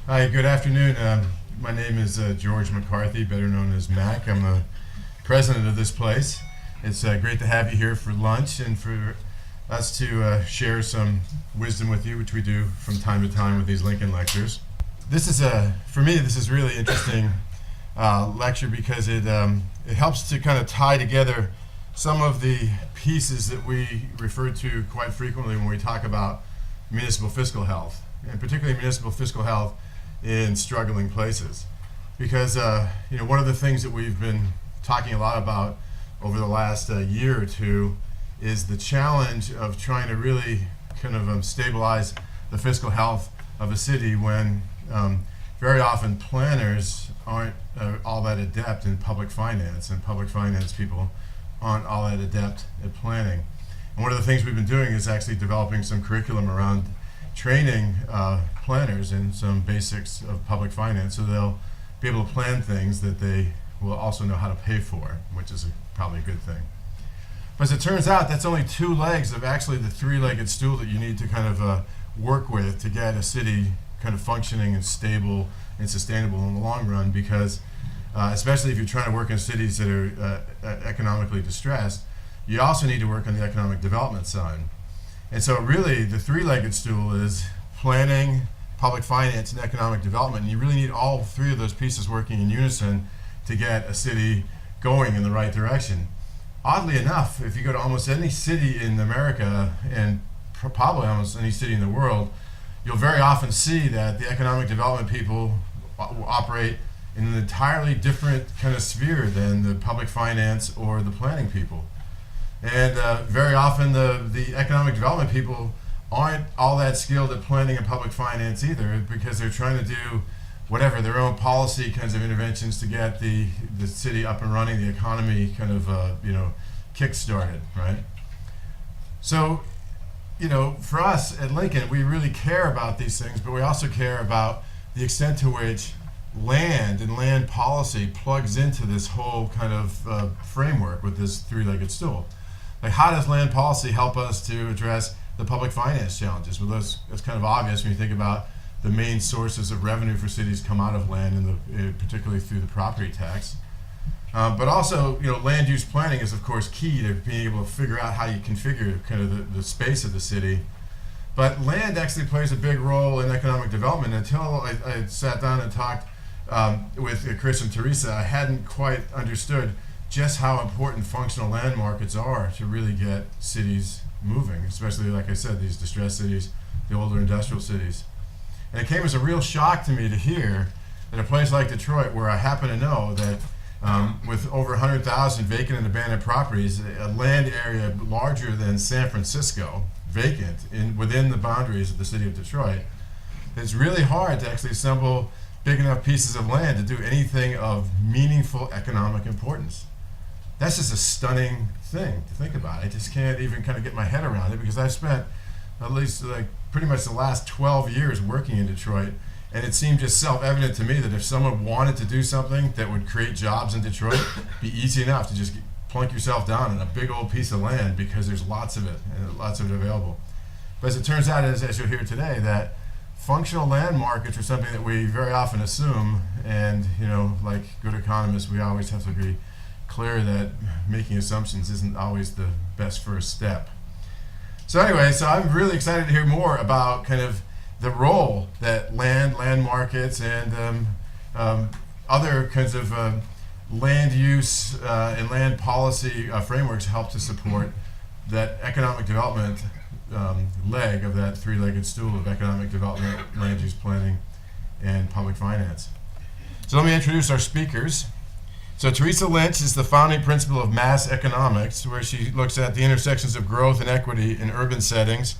Hi, good afternoon. My name is George McCarthy, better known as Mac. I'm the president of this place. It's great to have you here for lunch and for us to share some wisdom with you, which we do from time to time with these Lincoln lectures. This is for me, this is really interesting lecture because it helps to kind of tie together some of the pieces that we refer to quite frequently when we talk about municipal fiscal health, and particularly municipal fiscal health in struggling places. Because one of the things that we've been talking a lot about over the last year or two is the challenge of trying to really kind of stabilize the fiscal health of a city when very often planners aren't all that adept in public finance, and public finance people aren't all that adept at planning. And one of the things we've been doing is actually developing some curriculum around training planners in some basics of public finance so they'll be able to plan things that they will also know how to pay for, which is probably a good thing. But as it turns out, that's only two legs of actually the three-legged stool that you need to kind of work with to get a city kind of functioning and stable and sustainable in the long run, because especially if you're trying to work in cities that are economically distressed, you also need to work on the economic development side. And so really the three-legged stool is planning, public finance, and economic development. And you really need all three of those pieces working in unison to get a city going in the right direction. Oddly enough, if you go to almost any city in America, and probably almost any city in the world, you'll very often see that the economic development people operate in an entirely different kind of sphere than the public finance or the planning people. And very often the economic development people aren't all that skilled at planning and public finance either, because they're trying to do whatever, their own policy kinds of interventions to get the city up and running, the economy kind of kick-started, right? So, for us at Lincoln, we really care about these things, but we also care about the extent to which land and land policy plugs into this whole kind of framework with this three-legged stool. Like, how does land policy help us to address the public finance challenges? Well, that's kind of obvious when you think about the main sources of revenue for cities come out of land, and particularly through the property tax. But also, land use planning is, of course, key to being able to figure out how you configure kind of the space of the city. But land actually plays a big role in economic development. Until I sat down and talked with Chris and Teresa, I hadn't quite understood just how important functional land markets are to really get cities moving, especially, like I said, these distressed cities, the older industrial cities. And it came as a real shock to me to hear that a place like Detroit, where I happen to know that with over 100,000 vacant and abandoned properties, a land area larger than San Francisco, vacant within the boundaries of the city of Detroit, it's really hard to actually assemble big enough pieces of land to do anything of meaningful economic importance. That's just a stunning thing to think about. I just can't even kind of get my head around it, because I've spent at least pretty much the last 12 years working in Detroit, and it seemed just self-evident to me that if someone wanted to do something that would create jobs in Detroit, it'd be easy enough to just plunk yourself down on a big old piece of land, because there's lots of it, and lots of it available. But as it turns out, as you'll hear today, that functional land markets are something that we very often assume, and like good economists, we always have to be clear that making assumptions isn't always the best first step. So anyway, I'm really excited to hear more about kind of the role that land markets, and other kinds of land use and land policy frameworks help to support that economic development leg of that three-legged stool of economic development, land use planning, and public finance. So let me introduce our speakers. So Teresa Lynch is the founding principle of mass economics, where she looks at the intersections of growth and equity in urban settings,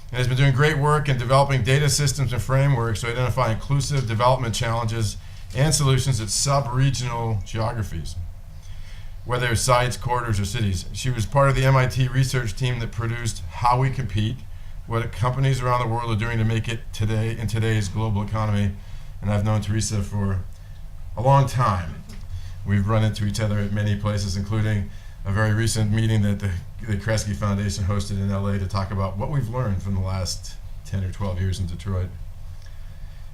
and has been doing great work in developing data systems and frameworks to identify inclusive development challenges and solutions at sub-regional geographies, whether sites, corridors, or cities. She was part of the MIT research team that produced How We Compete, what companies around the world are doing to make it today in today's global economy. And I've known Teresa for a long time. We've run into each other at many places, including a very recent meeting that the Kresge Foundation hosted in LA to talk about what we've learned from the last 10 or 12 years in Detroit.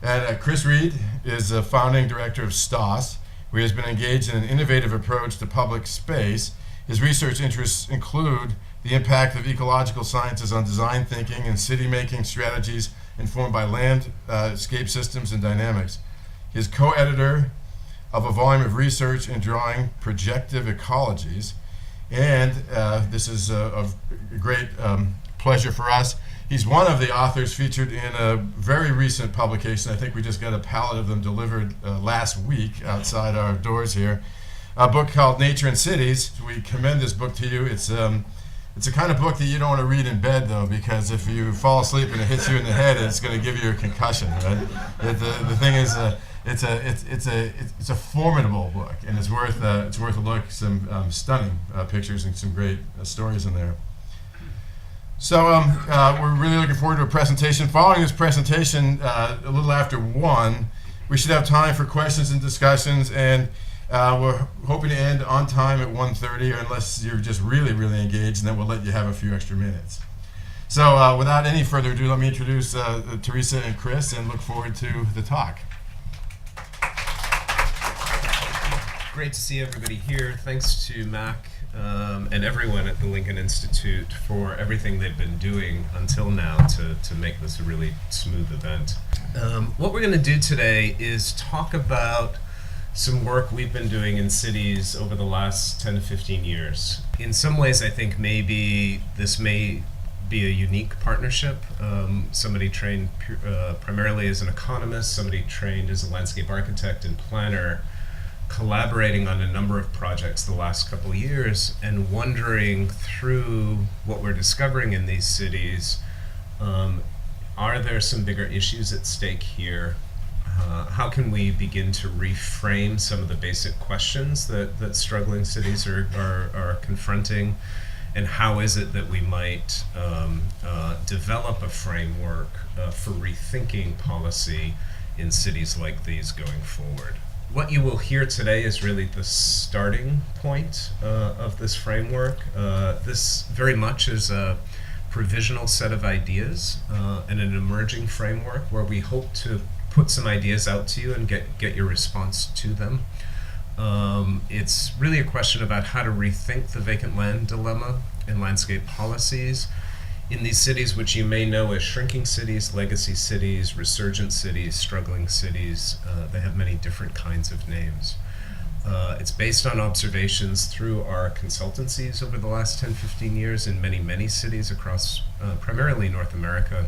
And Chris Reed is the founding director of swaths, where he has been engaged in an innovative approach to public space. His research interests include the impact of ecological sciences on design thinking and city-making strategies informed by landscape systems and dynamics. He is co-editor of a volume of research in drawing projective ecologies, and this is a great pleasure for us. He's one of the authors featured in a very recent publication. I think we just got a pallet of them delivered last week outside our doors here. A book called Nature and Cities. We commend this book to you. It's a kind of book that you don't want to read in bed, though, because if you fall asleep and it hits you in the head, it's going to give you a concussion. Right? The thing is, it's a formidable book, and it's worth a look. Some stunning pictures and some great stories in there. So we're really looking forward to a presentation. Following this presentation, a little after 1, we should have time for questions and discussions, and we're hoping to end on time at 1:30, or unless you're just really, really engaged, and then we'll let you have a few extra minutes. So without any further ado, let me introduce Teresa and Chris, and look forward to the talk. Great to see everybody here. Thanks to Mac and everyone at the Lincoln Institute for everything they've been doing until now to make this a really smooth event. What we're going to do today is talk about some work we've been doing in cities over the last 10 to 15 years. In some ways, I think maybe this may be a unique partnership. Somebody trained primarily as an economist, somebody trained as a landscape architect and planner, collaborating on a number of projects the last couple of years and wondering through what we're discovering in these cities, are there some bigger issues at stake here? How can we begin to reframe some of the basic questions that struggling cities are confronting? And how is it that we might develop a framework for rethinking policy in cities like these going forward? What you will hear today is really the starting point of this framework. This very much is a provisional set of ideas and an emerging framework where we hope to put some ideas out to you and get your response to them. It's really a question about how to rethink the vacant land dilemma in landscape policies in these cities, which you may know as shrinking cities, legacy cities, resurgent cities, struggling cities. They have many different kinds of names. It's based on observations through our consultancies over the last 10, 15 years in many, many cities across primarily North America.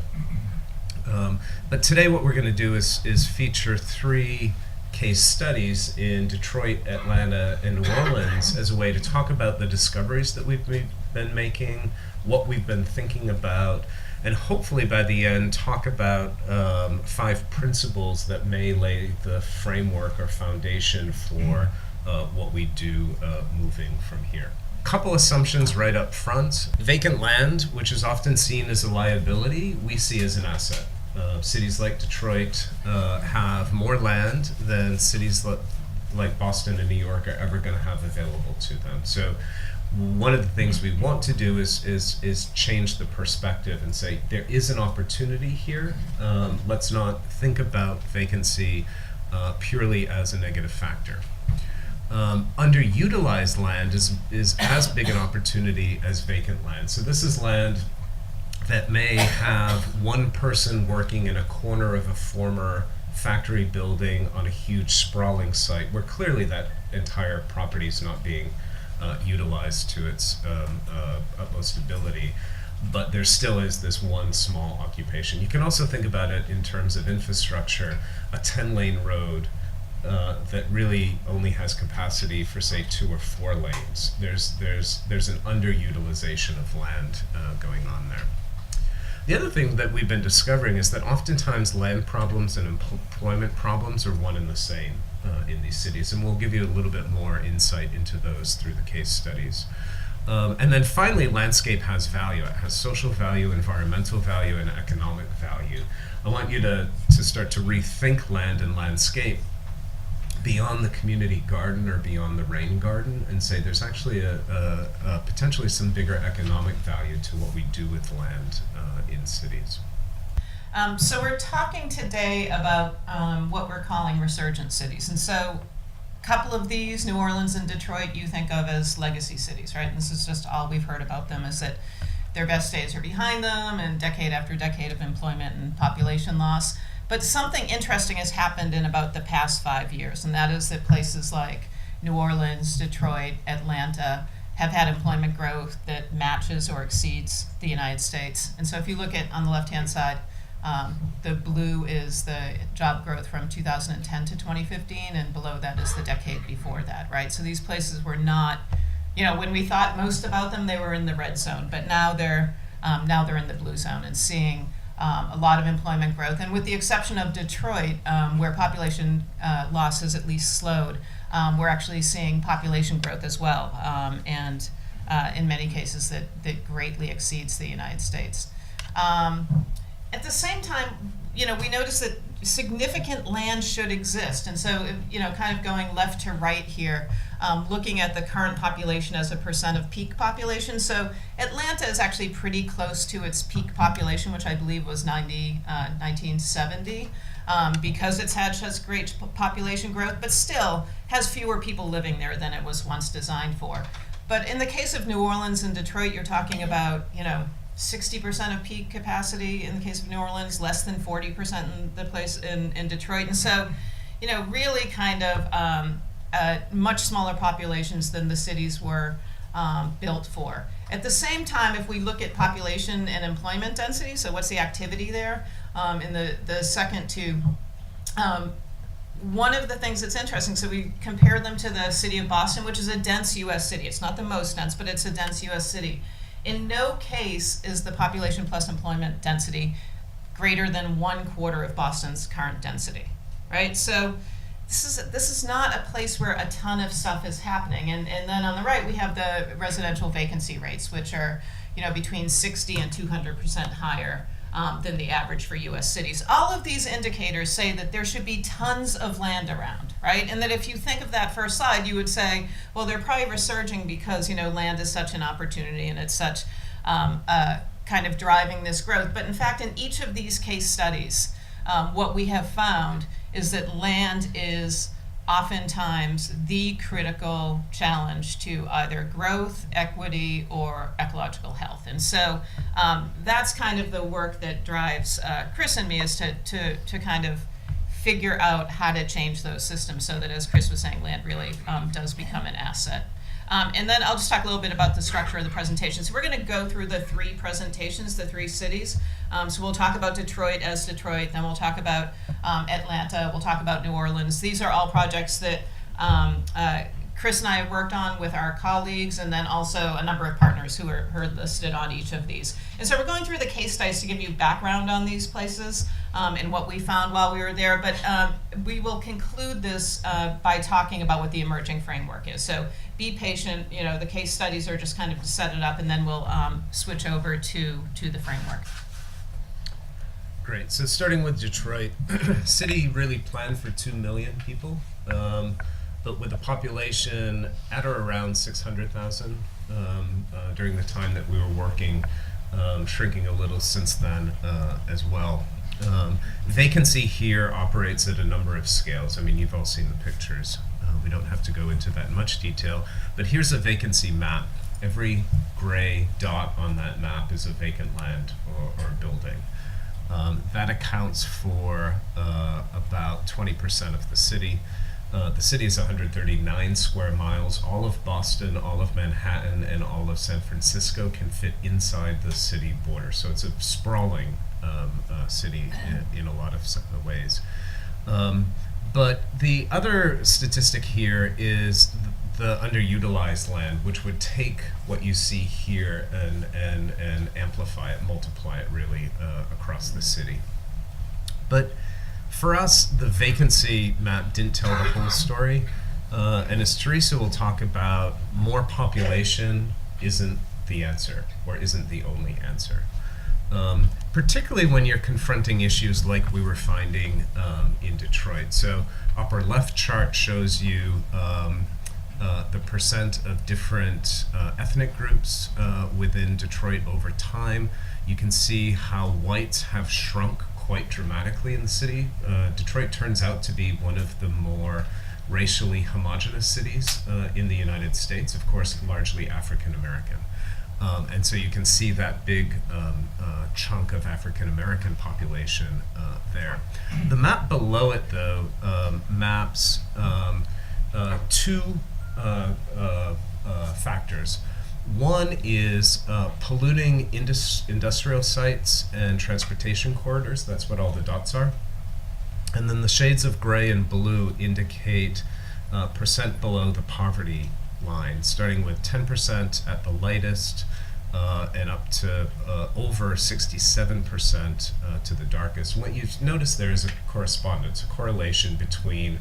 But today what we're going to do is feature 3 case studies in Detroit, Atlanta, and New Orleans as a way to talk about the discoveries that we've been making, what we've been thinking about, and hopefully by the end talk about 5 principles that may lay the framework or foundation for what we do moving from here. Couple assumptions right up front. Vacant land, which is often seen as a liability, we see as an asset. Cities like Detroit have more land than cities like Boston and New York are ever going to have available to them. So one of the things we want to do is change the perspective and say there is an opportunity here. Let's not think about vacancy purely as a negative factor. Underutilized land is as big an opportunity as vacant land. So this is land that may have one person working in a corner of a former factory building on a huge sprawling site where clearly that entire property is not being utilized to its utmost ability, but there still is this one small occupation. You can also think about it in terms of infrastructure, a 10-lane road that really only has capacity for say 2 or 4 lanes. There's an underutilization of land going on there. The other thing that we've been discovering is that oftentimes land problems and employment problems are one and the same in these cities, and we'll give you a little bit more insight into those through the case studies. And then finally, landscape has value. It has social value, environmental value, and economic value. I want you to start to rethink land and landscape beyond the community garden or beyond the rain garden and say there's actually a potentially some bigger economic value to what we do with land in cities. So we're talking today about what we're calling resurgent cities. And so a couple of these, New Orleans and Detroit, you think of as legacy cities, right? And this is just all we've heard about them, is that their best days are behind them and decade after decade of employment and population loss. But something interesting has happened in about the past 5 years, and that is that places like New Orleans, Detroit, Atlanta have had employment growth that matches or exceeds the United States. And so if you look at, on the left-hand side, the blue is the job growth from 2010 to 2015, and below that is the decade before that, right? So these places were not, when we thought most about them, they were in the red zone, but now they're in the blue zone and seeing a lot of employment growth. And with the exception of Detroit, where population loss has at least slowed, we're actually seeing population growth as well, and in many cases that greatly exceeds the United States. At the same time, we notice that significant land should exist. And so, kind of going left to right here, looking at the current population as a percent of peak population. So Atlanta is actually pretty close to its peak population, which I believe was 1970, because it's had such great population growth, but still has fewer people living there than it was once designed for. But in the case of New Orleans and Detroit, you're talking about, 60% of peak capacity in the case of New Orleans, less than 40% in the place in Detroit. And so, really kind of much smaller populations than the cities were built for. At the same time, if we look at population and employment density, so what's the activity there, in the second two, one of the things that's interesting, so we compare them to the city of Boston, which is a dense U.S. city. It's not the most dense, but it's a dense U.S. city. In no case is the population plus employment density greater than 1/4 of Boston's current density, right? So this is not a place where a ton of stuff is happening. And then on the right, we have the residential vacancy rates, which are, between 60 and 200% higher than the average for U.S. cities. All of these indicators say that there should be tons of land around, right? And that if you think of that first slide, you would say, well, they're probably resurging because, land is such an opportunity and it's such kind of driving this growth. But in fact, in each of these case studies, what we have found is that land is oftentimes the critical challenge to either growth, equity, or ecological health. And so that's kind of the work that drives Chris and me, is to kind of figure out how to change those systems so that, as Chris was saying, land really does become an asset. And then I'll just talk a little bit about the structure of the presentation. So we're going to go through the three presentations, the three cities. So we'll talk about Detroit as Detroit, then we'll talk about Atlanta, we'll talk about New Orleans. These are all projects that Chris and I have worked on with our colleagues, and then also a number of partners who are listed on each of these. And so we're going through the case studies to give you background on these places and what we found while we were there, but we will conclude this by talking about what the emerging framework is. So be patient, the case studies are just kind of to set it up, and then we'll switch over to the framework. Great. So starting with Detroit, city really planned for 2 million people, but with a population at or around 600,000 during the time that we were working, shrinking a little since then as well. Vacancy here operates at a number of scales. I mean, you've all seen the pictures. We don't have to go into that in much detail, but here's a vacancy map. Every gray dot on that map is a vacant land or a building. That accounts for about 20% of the city. The city is 139 square miles. All of Boston, all of Manhattan, and all of San Francisco can fit inside the city border. So it's a sprawling city in a lot of ways. But the other statistic here is the underutilized land, which would take what you see here and amplify it, multiply it really across the city. But for us, the vacancy map didn't tell the whole story. And as Teresa will talk about, more population isn't the answer, or isn't the only answer. Particularly when you're confronting issues like we were finding in Detroit. So upper left chart shows you the percent of different ethnic groups within Detroit over time. You can see how whites have shrunk quite dramatically in the city. Detroit turns out to be one of the more racially homogenous cities in the United States, of course, largely African American. And so you can see that big chunk of African American population there. The map below it, though, maps two factors. One is polluting industrial sites and transportation corridors. That's what all the dots are. And then the shades of gray and blue indicate percent below the poverty line, starting with 10% at the lightest and up to over 67% to the darkest. What you've noticed there is a correspondence, a correlation between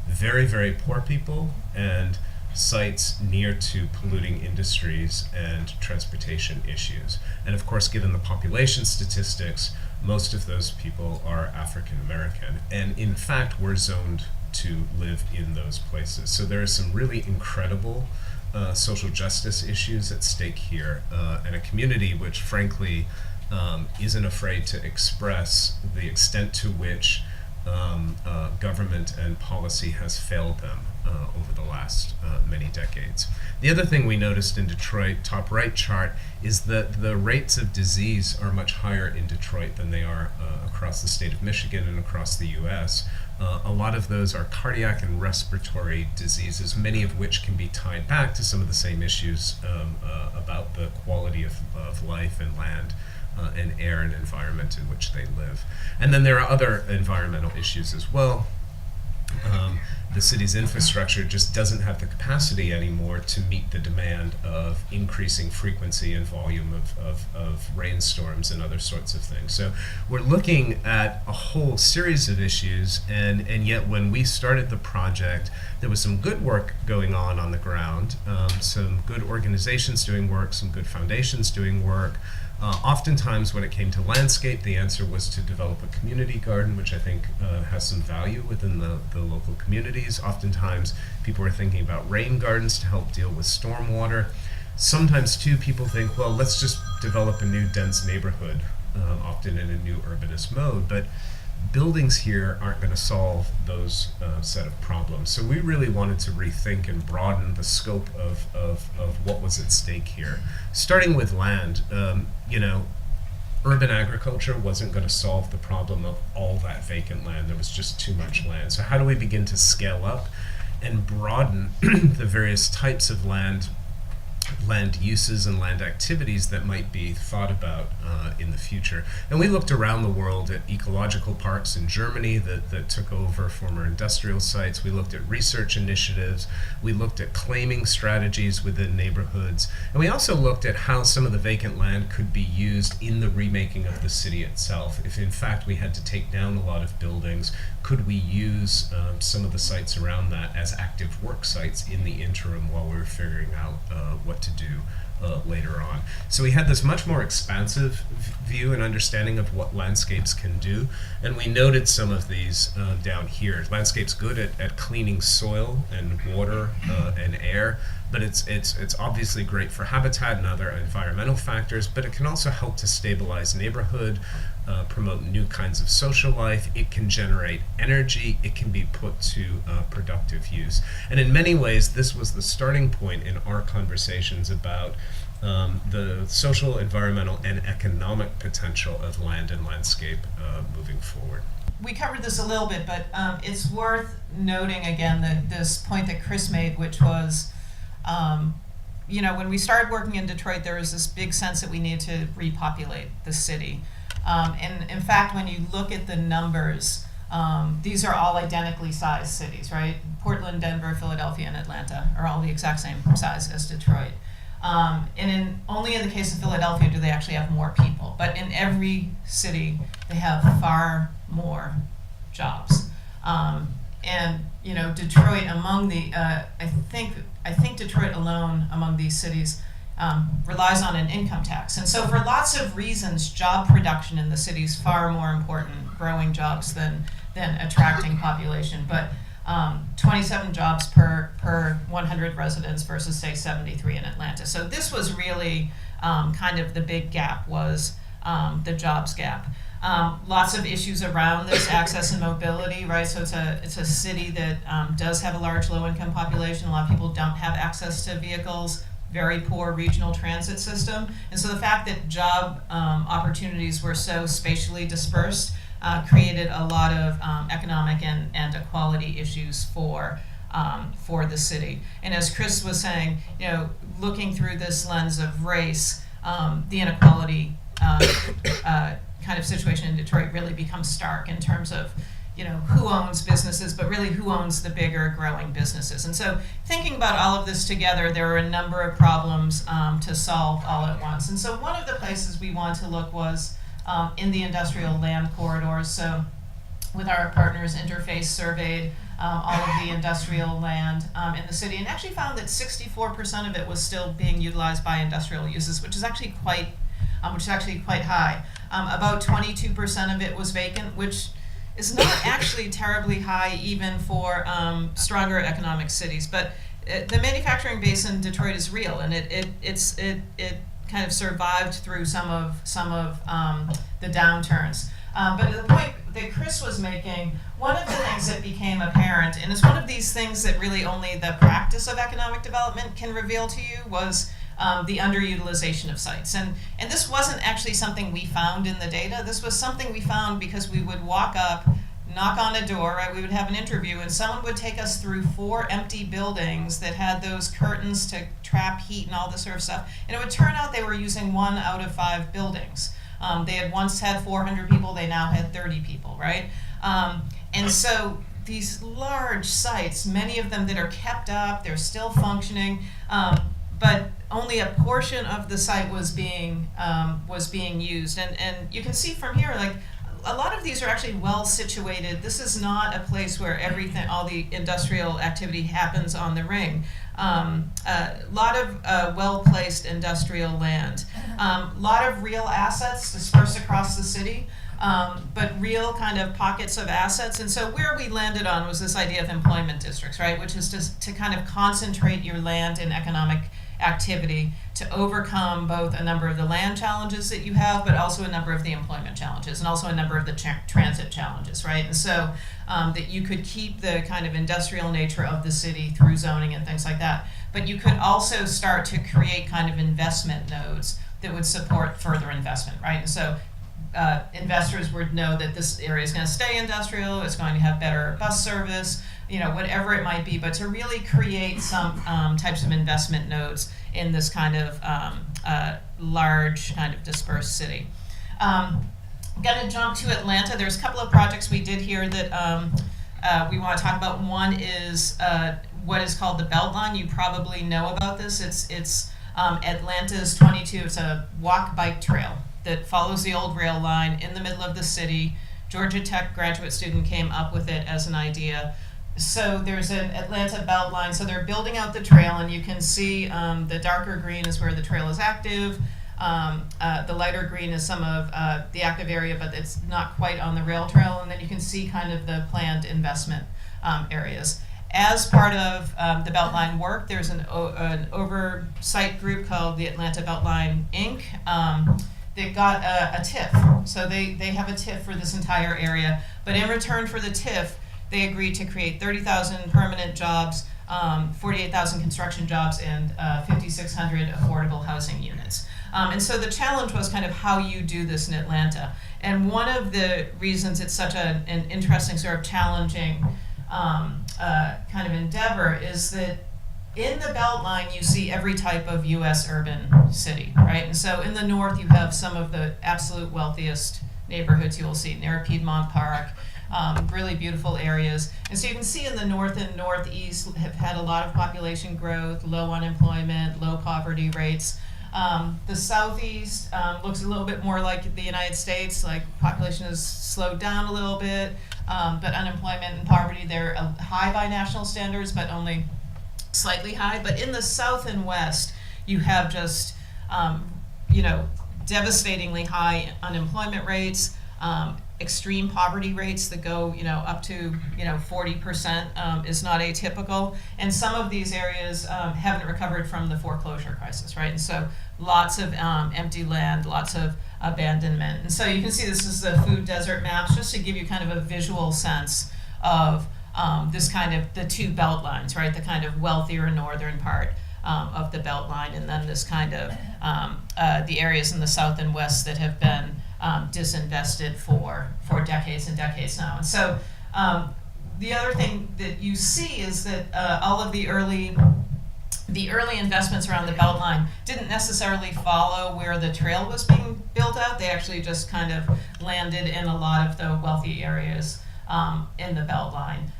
very, very poor people and sites near to polluting industries and transportation issues. And of course, given the population statistics, most of those people are African American. And in fact, we're zoned to live in those places. So there are some really incredible social justice issues at stake here, and a community which frankly isn't afraid to express the extent to which government and policy has failed them over the last many decades. The other thing we noticed in Detroit, top right chart, is that the rates of disease are much higher in Detroit than they are across the state of Michigan and across the US. A lot of those are cardiac and respiratory diseases, many of which can be tied back to some of the same issues about the quality of life and land and air and environment in which they live. And then there are other environmental issues as well. The city's infrastructure just doesn't have the capacity anymore to meet the demand of increasing frequency and volume of rainstorms and other sorts of things. So we're looking at a whole series of issues, and yet when we started the project, there was some good work going on the ground, some good organizations doing work, some good foundations doing work. Oftentimes when it came to landscape, the answer was to develop a community garden, which I think has some value within the local communities. Oftentimes people are thinking about rain gardens to help deal with stormwater. Sometimes too people think, well, let's just develop a new dense neighborhood, often in a new urbanist mode. But buildings here aren't going to solve those set of problems. So we really wanted to rethink and broaden the scope of what was at stake here. Starting with land, urban agriculture wasn't going to solve the problem of all that vacant land. There was just too much land. So how do we begin to scale up and broaden the various types of land uses and land activities that might be thought about in the future? And we looked around the world at ecological parks in Germany that took over former industrial sites. We looked at research initiatives. We looked at claiming strategies within neighborhoods. And we also looked at how some of the vacant land could be used in the remaking of the city itself. If in fact we had to take down a lot of buildings, could we use some of the sites around that as active work sites in the interim while we were figuring out what to do later on? So we had this much more expansive view and understanding of what landscapes can do, and we noted some of these down here. Landscape's good at cleaning soil and water and air, but it's obviously great for habitat and other environmental factors, but it can also help to stabilize neighborhood, promote new kinds of social life. It can generate energy. It can be put to productive use. And in many ways, this was the starting point in our conversations about the social, environmental, and economic potential of land and landscape moving forward. We covered this a little bit, but it's worth noting again that this point that Chris made, which was, when we started working in Detroit, there was this big sense that we needed to repopulate the city. And in fact, when you look at the numbers, these are all identically sized cities, right? Portland, Denver, Philadelphia, and Atlanta are all the exact same size as Detroit. And only in the case of Philadelphia do they actually have more people. But in every city, they have far more jobs. Detroit among the, I think Detroit alone among these cities relies on an income tax. And so for lots of reasons, job production in the city is far more important, growing jobs, than attracting population. But 27 jobs per 100 residents versus, say, 73 in Atlanta. So this was really kind of the big gap, was the jobs gap. Lots of issues around this access and mobility, right? So it's a city that does have a large low-income population. A lot of people don't have access to vehicles, very poor regional transit system. And so the fact that job opportunities were so spatially dispersed created a lot of economic and equality issues for the city. And as Chris was saying, looking through this lens of race, the inequality kind of situation in Detroit really becomes stark in terms of who owns businesses, but really who owns the bigger growing businesses. And so thinking about all of this together, there are a number of problems to solve all at once. And so one of the places we wanted to look was in the industrial land corridors. So with our partners, Interface surveyed all of the industrial land in the city, and actually found that 64% of it was still being utilized by industrial uses, which is actually quite high. About 22% of it was vacant, which is not actually terribly high even for stronger economic cities. But the manufacturing base in Detroit is real, and it kind of survived through some of the downturns. But the point that Chris was making, one of the things that became apparent, and it's one of these things that really only the practice of economic development can reveal to you, was the underutilization of sites. And this wasn't actually something we found in the data. This was something we found because we would walk up, knock on a door, right? We would have an interview, and someone would take us through 4 empty buildings that had those curtains to trap heat and all this sort of stuff. And it would turn out they were using 1 out of 5 buildings. They had once had 400 people, they now had 30 people, right? And so these large sites, many of them that are kept up, they're still functioning, but only a portion of the site was being used. And you can see from here, like, a lot of these are actually well situated. This is not a place where all the industrial activity happens on the ring. A lot of well-placed industrial land. Lot of real assets dispersed across the city, but real kind of pockets of assets. And so where we landed on was this idea of employment districts, right? Which is to kind of concentrate your land in economic activity to overcome both a number of the land challenges that you have, but also a number of the employment challenges, and also a number of the transit challenges, right? And so that you could keep the kind of industrial nature of the city through zoning and things like that, but you could also start to create kind of investment nodes that would support further investment, right? And so investors would know that this area is going to stay industrial, it's going to have better bus service, whatever it might be, but to really create some types of investment nodes in this kind of large, kind of dispersed city. Going to jump to Atlanta. There's a couple of projects we did here that we want to talk about. One is what is called the Beltline. You probably know about this. It's Atlanta's 22. It's a walk-bike trail that follows the old rail line in the middle of the city. Georgia Tech graduate student came up with it as an idea. So there's an Atlanta Beltline, so they're building out the trail, and you can see the darker green is where the trail is active. The lighter green is some of the active area, but it's not quite on the rail trail, and then you can see kind of the planned investment areas. As part of the Beltline work, there's an oversight group called the Atlanta Beltline, Inc. They got a TIF, so they have a TIF for this entire area, but in return for the TIF, they agreed to create 30,000 permanent jobs, 48,000 construction jobs, and 5,600 affordable housing units. And so the challenge was kind of how you do this in Atlanta. And one of the reasons it's such an interesting sort of challenging kind of endeavor is that in the Beltline you see every type of U.S. urban city, right? And so in the north you have some of the absolute wealthiest neighborhoods you will see near Piedmont Park. Really beautiful areas. And so you can see in the north and northeast have had a lot of population growth, low unemployment, low poverty rates. The southeast looks a little bit more like the United States, like population has slowed down a little bit, but unemployment and poverty, they're high by national standards, but only slightly high. But in the south and west, you have just, devastatingly high unemployment rates, extreme poverty rates that go, up to, 40%, is not atypical. And some of these areas haven't recovered from the foreclosure crisis, right? And so lots of empty land, lots of abandonment. And so you can see this is the food desert maps, just to give you kind of a visual sense of this kind of the two belt lines, right? The kind of wealthier northern part of the Beltline, and then this kind of the areas in the south and west that have been disinvested for decades and decades now. And so the other thing that you see is that all of the early investments around the Beltline didn't necessarily follow where the trail was being built out. They actually just kind of landed in a lot of the wealthy areas in the Beltline.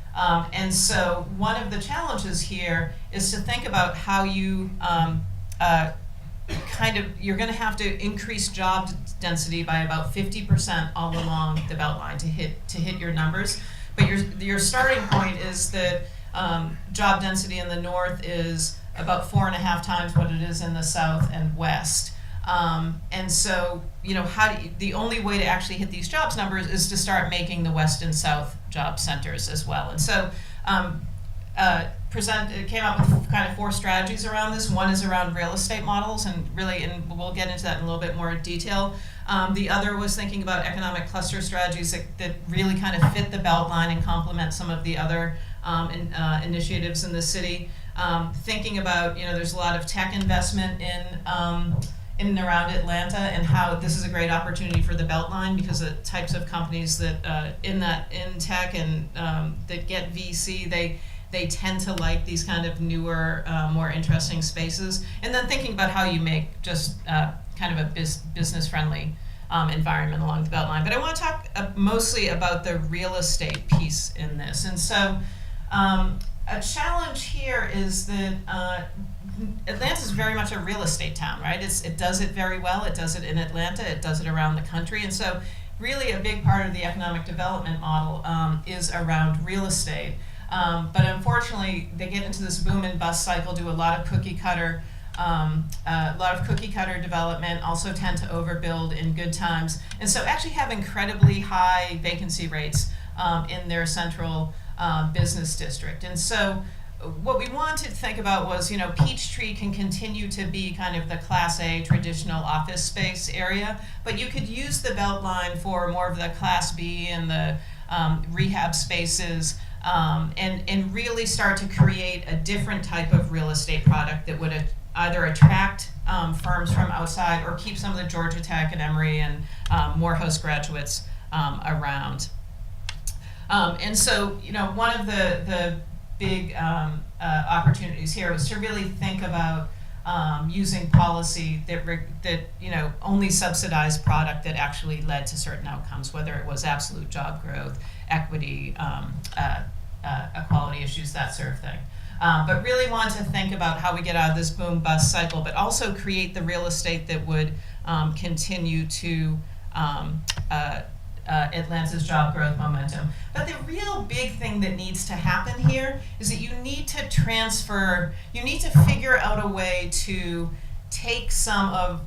And so one of the challenges here is to think about how you you're going to have to increase job density by about 50% all along the Beltline to hit your numbers. But your starting point is that job density in the north is about 4.5 times what it is in the south and west. And so, the only way to actually hit these jobs numbers is to start making the west and south job centers as well. And so, came up with kind of 4 strategies around this. One is around real estate models, and we'll get into that in a little bit more detail. The other was thinking about economic cluster strategies that really kind of fit the Beltline and complement some of the other initiatives in the city. Thinking about, there's a lot of tech investment in and around Atlanta, and how this is a great opportunity for the Beltline because the types of companies that in tech and that get VC, they tend to like these kind of newer, more interesting spaces. And then thinking about how you make just kind of a business-friendly environment along the Beltline. But I want to talk mostly about the real estate piece in this. And so a challenge here is that Atlanta is very much a real estate town, right? It does it very well. It does it in Atlanta. It does it around the country. And so really a big part of the economic development model is around real estate. But unfortunately, they get into this boom and bust cycle, do a lot of cookie cutter development, also tend to overbuild in good times, and so actually have incredibly high vacancy rates in their central business district. And so what we wanted to think about was, Peachtree can continue to be kind of the Class A traditional office space area, but you could use the Beltline for more of the Class B and the rehab spaces, and really start to create a different type of real estate product that would either attract firms from outside or keep some of the Georgia Tech and Emory and Morehouse graduates around. And so, one of the big opportunities here was to really think about using policy that only subsidized product that actually led to certain outcomes, whether it was absolute job growth, equity, equality issues, that sort of thing. But really want to think about how we get out of this boom bust cycle, but also create the real estate that would continue to Atlanta's job growth momentum. But the real big thing that needs to happen here is that you need to figure out a way to take some of,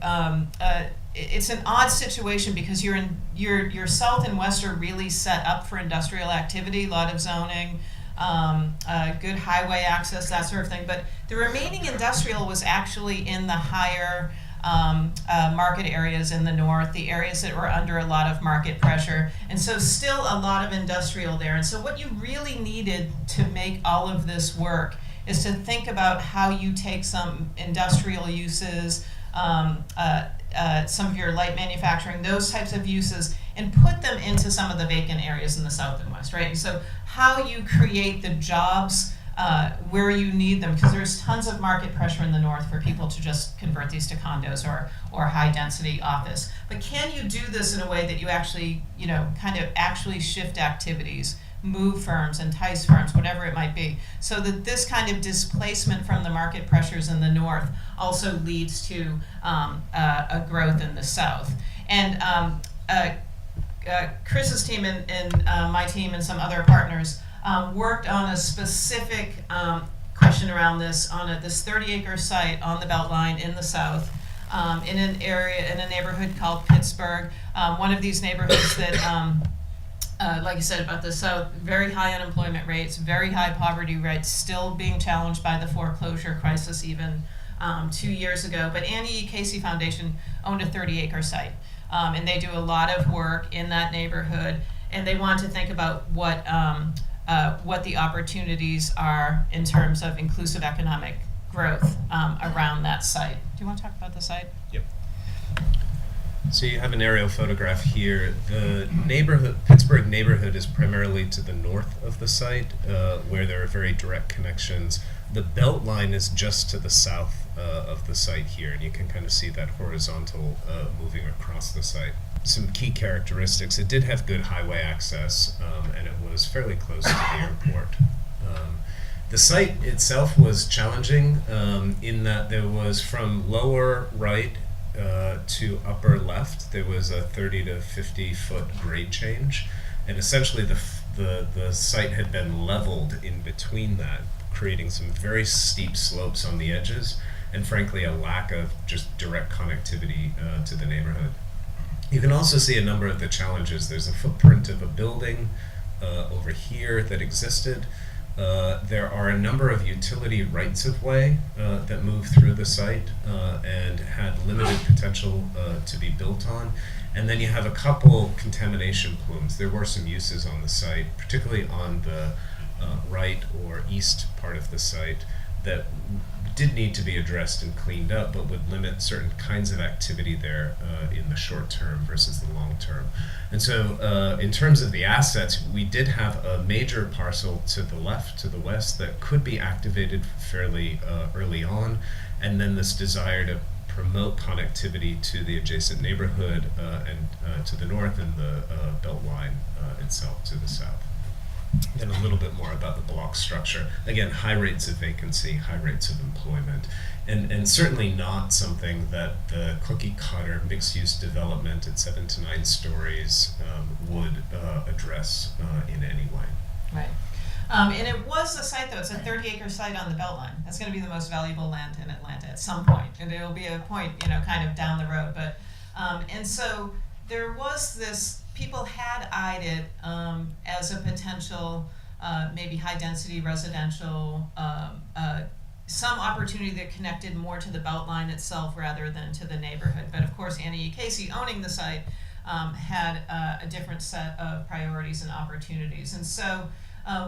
it's an odd situation because your south and west are really set up for industrial activity, a lot of zoning, good highway access, that sort of thing. But the remaining industrial was actually in the higher market areas in the north, the areas that were under a lot of market pressure, and so still a lot of industrial there. And so what you really needed to make all of this work is to think about how you take some industrial uses, some of your light manufacturing, those types of uses, and put them into some of the vacant areas in the south and west, right? And so how you create the jobs where you need them, because there's tons of market pressure in the north for people to just convert these to condos or high density office. But can you do this in a way that you actually, kind of actually shift activities, move firms, entice firms, whatever it might be, so that this kind of displacement from the market pressures in the north also leads to a growth in the south. And Chris's team and my team and some other partners worked on a specific question around this on this 30-acre site on the Beltline in the south, in a neighborhood called Pittsburgh, one of these neighborhoods that like I said about the South, very high unemployment rates, very high poverty rates, still being challenged by the foreclosure crisis even 2 years ago. But Annie E. Casey Foundation owned a 30-acre site, and they do a lot of work in that neighborhood, and they want to think about what the opportunities are in terms of inclusive economic growth around that site. Do you want to talk about the site? Yep. So you have an aerial photograph here. The neighborhood, Pittsburgh neighborhood, is primarily to the north of the site, where there are very direct connections. The Beltline is just to the south of the site here, and you can kind of see that horizontal moving across the site. Some key characteristics: it did have good highway access, and it was fairly close to the airport. The site itself was challenging in that there was, from lower right to upper left, there was a 30 to 50 foot grade change, and essentially the site had been leveled in between that, creating some very steep slopes on the edges, and frankly a lack of just direct connectivity to the neighborhood. You can also see a number of the challenges. There's a footprint of a building over here that existed. There are a number of utility rights-of-way that move through the site and had limited potential to be built on. And then you have a couple contamination plumes. There were some uses on the site, particularly on the right or east part of the site, that did need to be addressed and cleaned up, but would limit certain kinds of activity there in the short term versus the long term. And so in terms of the assets, we did have a major parcel to the left, to the west, that could be activated fairly early on, and then this desire to promote connectivity to the adjacent neighborhood and to the north, and the Beltline itself to the south. Then a little bit more about the block structure. Again, high rates of vacancy, high rates of employment, and certainly not something that the cookie cutter mixed-use development at 7 to 9 stories would address in any way. Right. And it was a site, though. It's a 30-acre site on the Beltline. That's going to be the most valuable land in Atlanta at some point, and it'll be a point, kind of down the road. But and so there was this. People had eyed it as a potential, maybe high-density residential, some opportunity that connected more to the Beltline itself rather than to the neighborhood. But of course, Annie E. Casey, owning the site, had a different set of priorities and opportunities. And so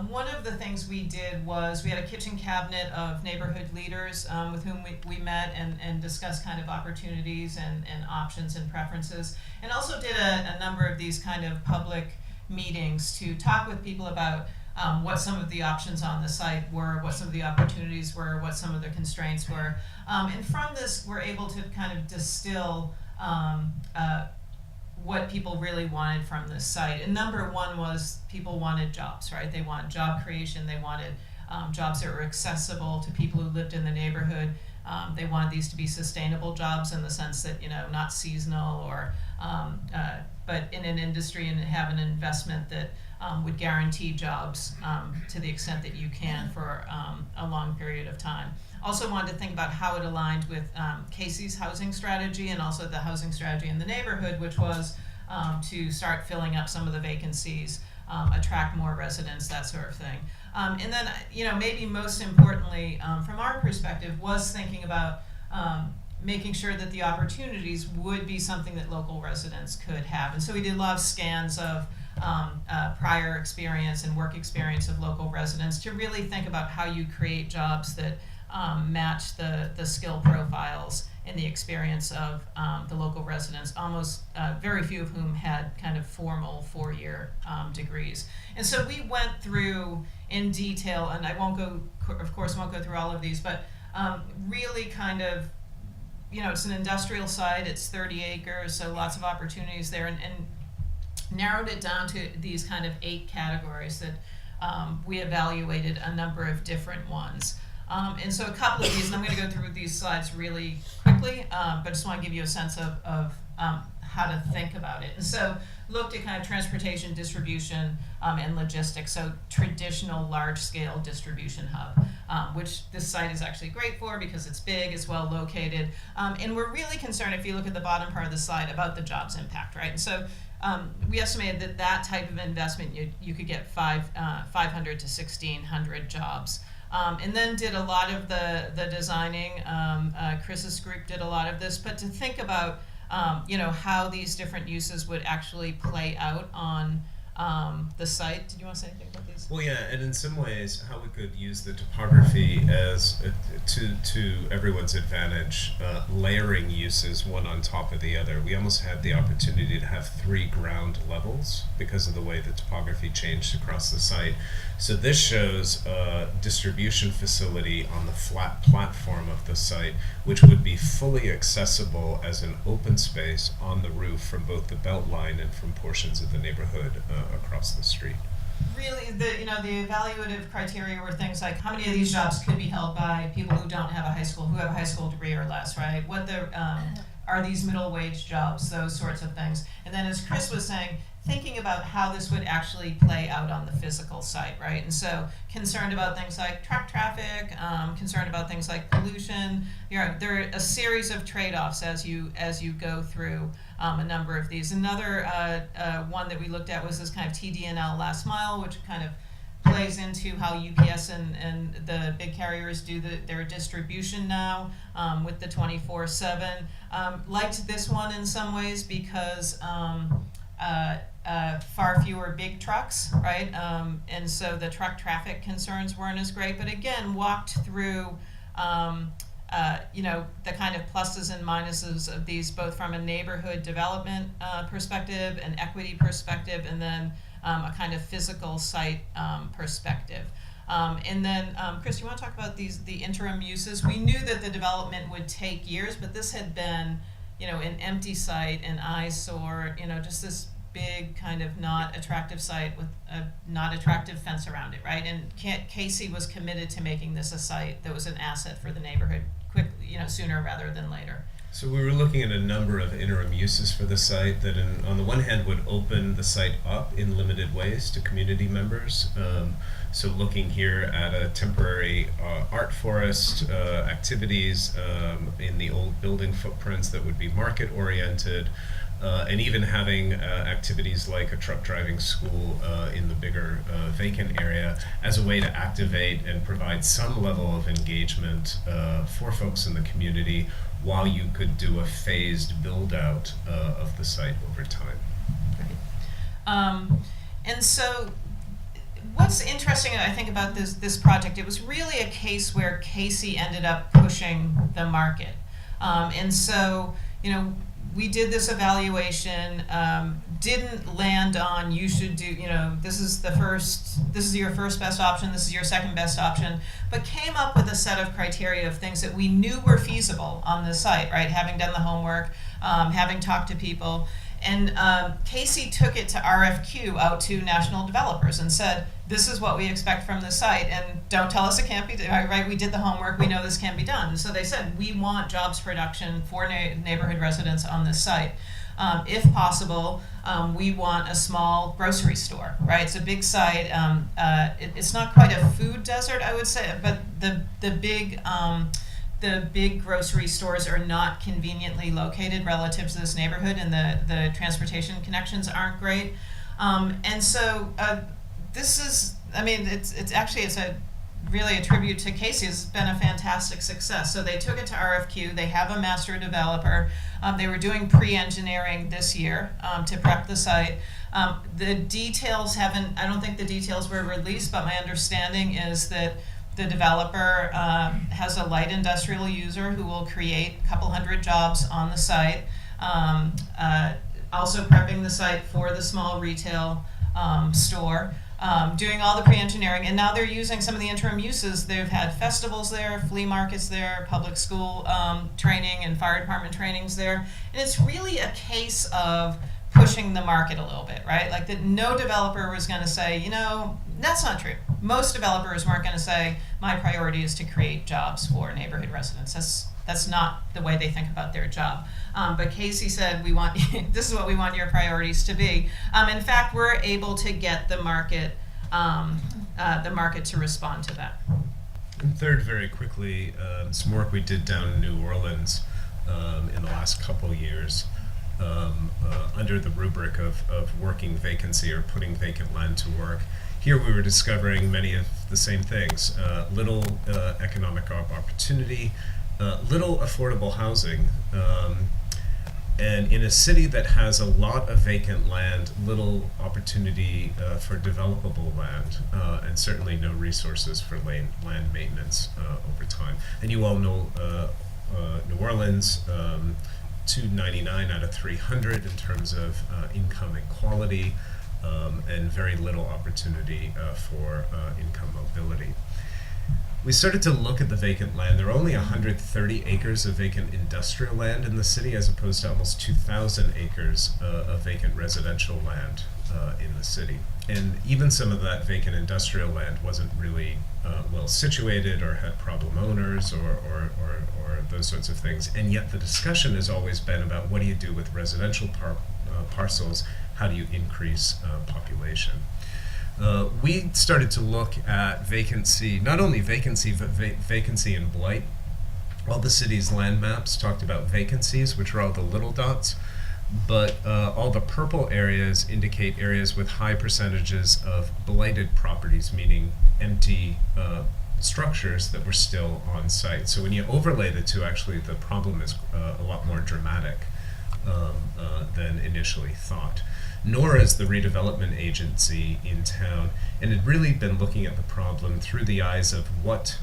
one of the things we did was we had a kitchen cabinet of neighborhood leaders with whom we met and discussed kind of opportunities and options and preferences, and also did a number of these kind of public meetings to talk with people about what some of the options on the site were, what some of the opportunities were, what some of the constraints were. And from this, we're able to kind of distill what people really wanted from this site. And number one was people wanted jobs, right? They want job creation. They wanted jobs that were accessible to people who lived in the neighborhood. They wanted these to be sustainable jobs in the sense that, not seasonal or, but in an industry, and have an investment that would guarantee jobs to the extent that you can for a long period of time. Also wanted to think about how it aligned with Casey's housing strategy and also the housing strategy in the neighborhood, which was to start filling up some of the vacancies, attract more residents, that sort of thing. And then, maybe most importantly, from our perspective, was thinking about making sure that the opportunities would be something that local residents could have. And so we did a lot of scans of prior experience and work experience of local residents to really think about how you create jobs that match the skill profiles and the experience of the local residents, almost very few of whom had kind of formal 4-year degrees. And so we went through in detail, and I won't go through all of these, but really kind of, it's an industrial site, it's 30 acres, so lots of opportunities there, and narrowed it down to these kind of 8 categories that we evaluated a number of different ones. And so a couple of these, and I'm going to go through these slides really quickly, but just want to give you a sense of how to think about it. And so looked at kind of transportation, distribution, and logistics, so traditional large-scale distribution hub, which this site is actually great for because it's big, it's well located, and we're really concerned, if you look at the bottom part of the slide, about the jobs impact, right? And so we estimated that that type of investment, you could get 500 to 1,600 jobs. And then did a lot of the designing. Chris's group did a lot of this, but to think about how these different uses would actually play out on the site. Did you want to say anything about these? Well, yeah, and in some ways, how we could use the topography as to everyone's advantage, layering uses one on top of the other. We almost had the opportunity to have 3 ground levels because of the way the topography changed across the site. So this shows a distribution facility on the flat platform of the site, which would be fully accessible as an open space on the roof from both the Beltline and from portions of the neighborhood across the street. Really, the evaluative criteria were things like how many of these jobs could be held by people who don't have a high school, who have a high school degree or less, right? What are these middle wage jobs, those sorts of things. And then as Chris was saying, thinking about how this would actually play out on the physical site, right? And so concerned about things like truck traffic, concerned about things like pollution. There are a series of trade-offs as you go through a number of these. Another one that we looked at was this kind of TD&L last mile, which kind of plays into how UPS and the big carriers do their distribution now with the 24/7. Liked this one in some ways because far fewer big trucks, right? And so the truck traffic concerns weren't as great. But again, walked through the kind of pluses and minuses of these, both from a neighborhood development perspective, an equity perspective, and then a kind of physical site perspective. And then, Chris, you want to talk about the interim uses? We knew that the development would take years, but this had been, an empty site, an eyesore, just this big kind of not attractive site with a not attractive fence around it, right? And Casey was committed to making this a site that was an asset for the neighborhood sooner rather than later. So we were looking at a number of interim uses for the site that on the one hand would open the site up in limited ways to community members. So looking here at a temporary art forest, activities in the old building footprints that would be market oriented, and even having activities like a truck driving school in the bigger vacant area as a way to activate and provide some level of engagement for folks in the community while you could do a phased build out of the site over time. And so what's interesting, I think, about this project, it was really a case where Casey ended up pushing the market. And so, we did this evaluation, didn't land on you should do, this is your first best option, this is your second best option, but came up with a set of criteria of things that we knew were feasible on the site, right? Having done the homework, having talked to people. And Casey took it to RFQ out to national developers and said, this is what we expect from the site, and don't tell us it can't be done, right? We did the homework, we know this can be done. So they said, we want jobs production for neighborhood residents on this site. If possible, we want a small grocery store, right? It's a big site. It's not quite a food desert, I would say, but the big grocery stores are not conveniently located relative to this neighborhood, and the transportation connections aren't great. And so this is, it's really a tribute to Casey. It's been a fantastic success. So they took it to RFQ. They have a master developer. They were doing pre-engineering this year to prep the site. The details I don't think the details were released, but my understanding is that the developer has a light industrial user who will create a couple hundred jobs on the site, also prepping the site for the small retail store, doing all the pre-engineering, and now they're using some of the interim uses. They've had festivals there, flea markets there, public school training and fire department trainings there, and it's really a case of pushing the market a little bit, right? Like that no developer was going to say, that's not true. Most developers weren't going to say, my priority is to create jobs for neighborhood residents. That's not the way they think about their job. But Casey said, this is what we want your priorities to be. In fact, we're able to get the market to respond to that. And third, very quickly, some work we did down in New Orleans in the last couple years. under the rubric of working vacancy or putting vacant land to work. Here we were discovering many of the same things. Little economic opportunity, little affordable housing, and in a city that has a lot of vacant land, little opportunity for developable land, and certainly no resources for land maintenance over time. And you all know New Orleans, 299 out of 300 in terms of income equality, and very little opportunity for income mobility. We started to look at the vacant land. There are only 130 acres of vacant industrial land in the city, as opposed to almost 2,000 acres of vacant residential land in the city. And even some of that vacant industrial land wasn't really well situated or had problem owners or those sorts of things. And yet the discussion has always been about what do you do with residential parcels, how do you increase population. We started to look at vacancy, not only vacancy, but vacancy and blight. All the city's land maps talked about vacancies, which are all the little dots, but all the purple areas indicate areas with high percentages of blighted properties, meaning empty structures that were still on site. So when you overlay the two, actually the problem is a lot more dramatic than initially thought. Nor is the redevelopment agency in town, and had really been looking at the problem through the eyes of what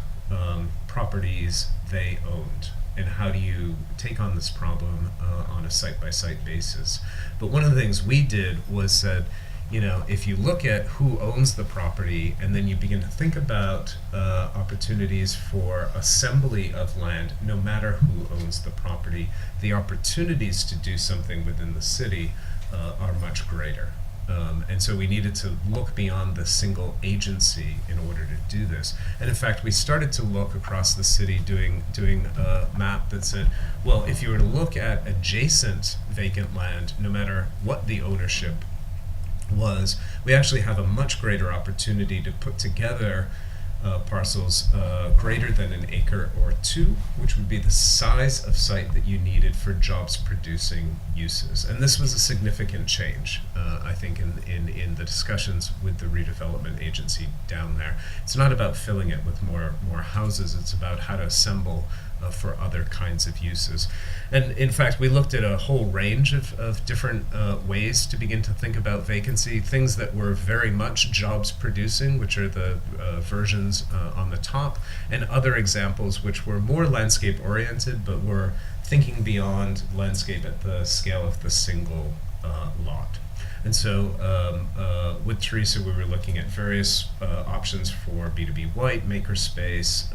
properties they owned and how do you take on this problem on a site-by-site basis. But one of the things we did was said, if you look at who owns the property and then you begin to think about opportunities for assembly of land, no matter who owns the property, the opportunities to do something within the city are much greater. And so we needed to look beyond the single agency in order to do this. And in fact, we started to look across the city doing a map that said, well, if you were to look at adjacent vacant land, no matter what the ownership was, we actually have a much greater opportunity to put together parcels greater than an acre or two, which would be the size of site that you needed for jobs producing uses. And this was a significant change, I think, in the discussions with the redevelopment agency down there. It's not about filling it with more houses, it's about how to assemble for other kinds of uses. And in fact, we looked at a whole range of different ways to begin to think about vacancy, things that were very much jobs producing, which are the versions on the top, and other examples which were more landscape oriented, but were thinking beyond landscape at the scale of the single lot. And so with Teresa, we were looking at various options for B2B white, makerspace,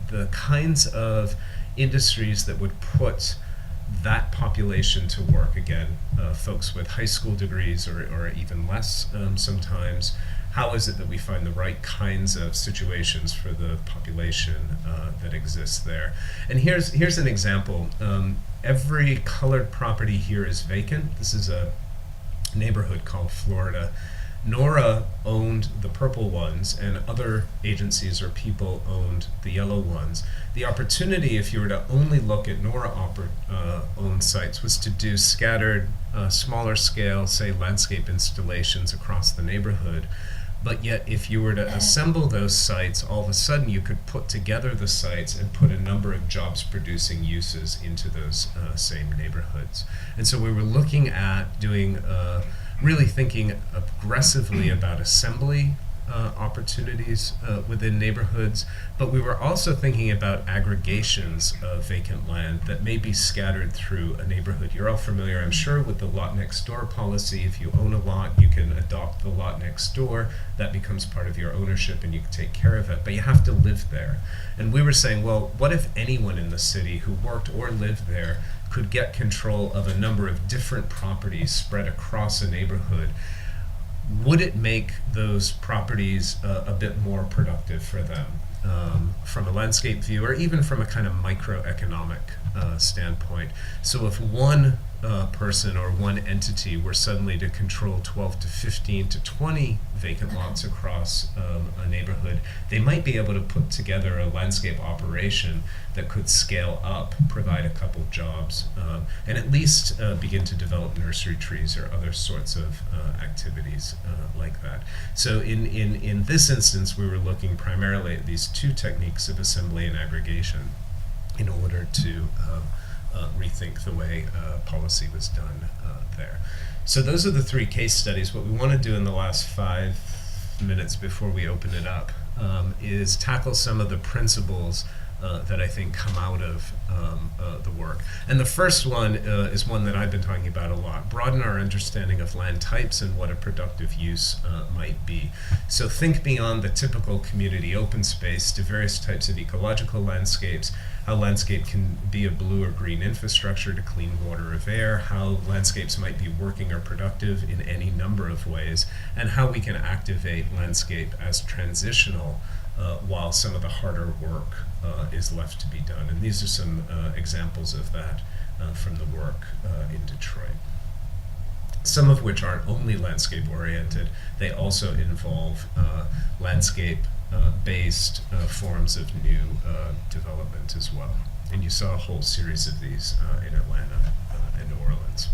the kinds of industries that would put that population to work. Again, folks with high school degrees or even less sometimes. How is it that we find the right kinds of situations for the population that exists there? And here's an example. Every colored property here is vacant. This is a neighborhood called Florida. Nora owned the purple ones, and other agencies or people owned the yellow ones. The opportunity, if you were to only look at Nora owned sites, was to do scattered, smaller scale, say, landscape installations across the neighborhood. But yet, if you were to assemble those sites, all of a sudden you could put together the sites and put a number of jobs producing uses into those same neighborhoods. And so we were looking at doing really thinking aggressively about assembly opportunities within neighborhoods, but we were also thinking about aggregations of vacant land that may be scattered through a neighborhood. You're all familiar, I'm sure, with the lot next door policy. If you own a lot, you can adopt the lot next door. That becomes part of your ownership and you can take care of it, but you have to live there. And we were saying, well, what if anyone in the city who worked or lived there could get control of a number of different properties spread across a neighborhood? Would it make those properties a bit more productive for them from a landscape view or even from a kind of microeconomic standpoint? So if one person or one entity were suddenly to control 12 to 15 to 20 vacant lots across a neighborhood, they might be able to put together a landscape operation that could scale up, provide a couple jobs, and at least begin to develop nursery trees or other sorts of activities like that. So in this instance, we were looking primarily at these two techniques of assembly and aggregation in order to rethink the way policy was done there. So those are the three case studies. What we want to do in the last 5 minutes before we open it up is tackle some of the principles that I think come out of the work. And the first one is one that I've been talking about a lot: broaden our understanding of land types and what a productive use might be. So think beyond the typical community open space to various types of ecological landscapes, how landscape can be a blue or green infrastructure to clean water or air, how landscapes might be working or productive in any number of ways, and how we can activate landscape as transitional while some of the harder work is left to be done. And these are some examples of that from the work in Detroit. Some of which aren't only landscape oriented, they also involve landscape-based forms of new development as well. And you saw a whole series of these in Atlanta and New Orleans.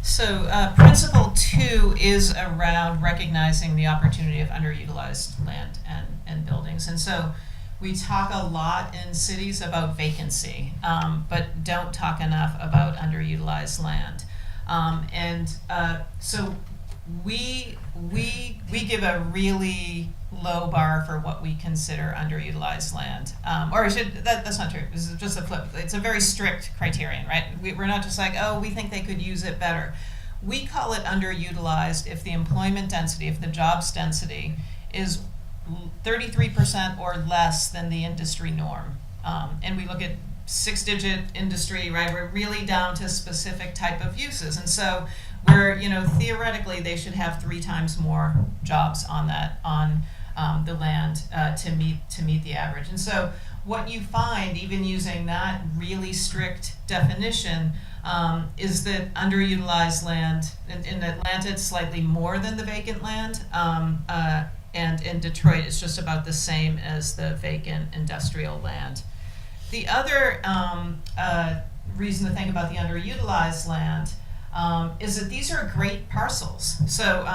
So principle 2 is around recognizing the opportunity of underutilized land and buildings. And so we talk a lot in cities about vacancy, but don't talk enough about underutilized land. So we give a really low bar for what we consider underutilized land. That's not true. This is just a flip. It's a very strict criterion, right? We're not just like, oh, we think they could use it better. We call it underutilized if the employment density, if the jobs density is 33% or less than the industry norm. And we look at 6-digit industry, right? We're really down to specific type of uses. And so theoretically they should have 3 times more jobs on the land to meet the average. And so what you find, even using that really strict definition, is that underutilized land, in Atlanta it's slightly more than the vacant land, and in Detroit it's just about the same as the vacant industrial land. The other reason to think about the underutilized land is that these are great parcels. So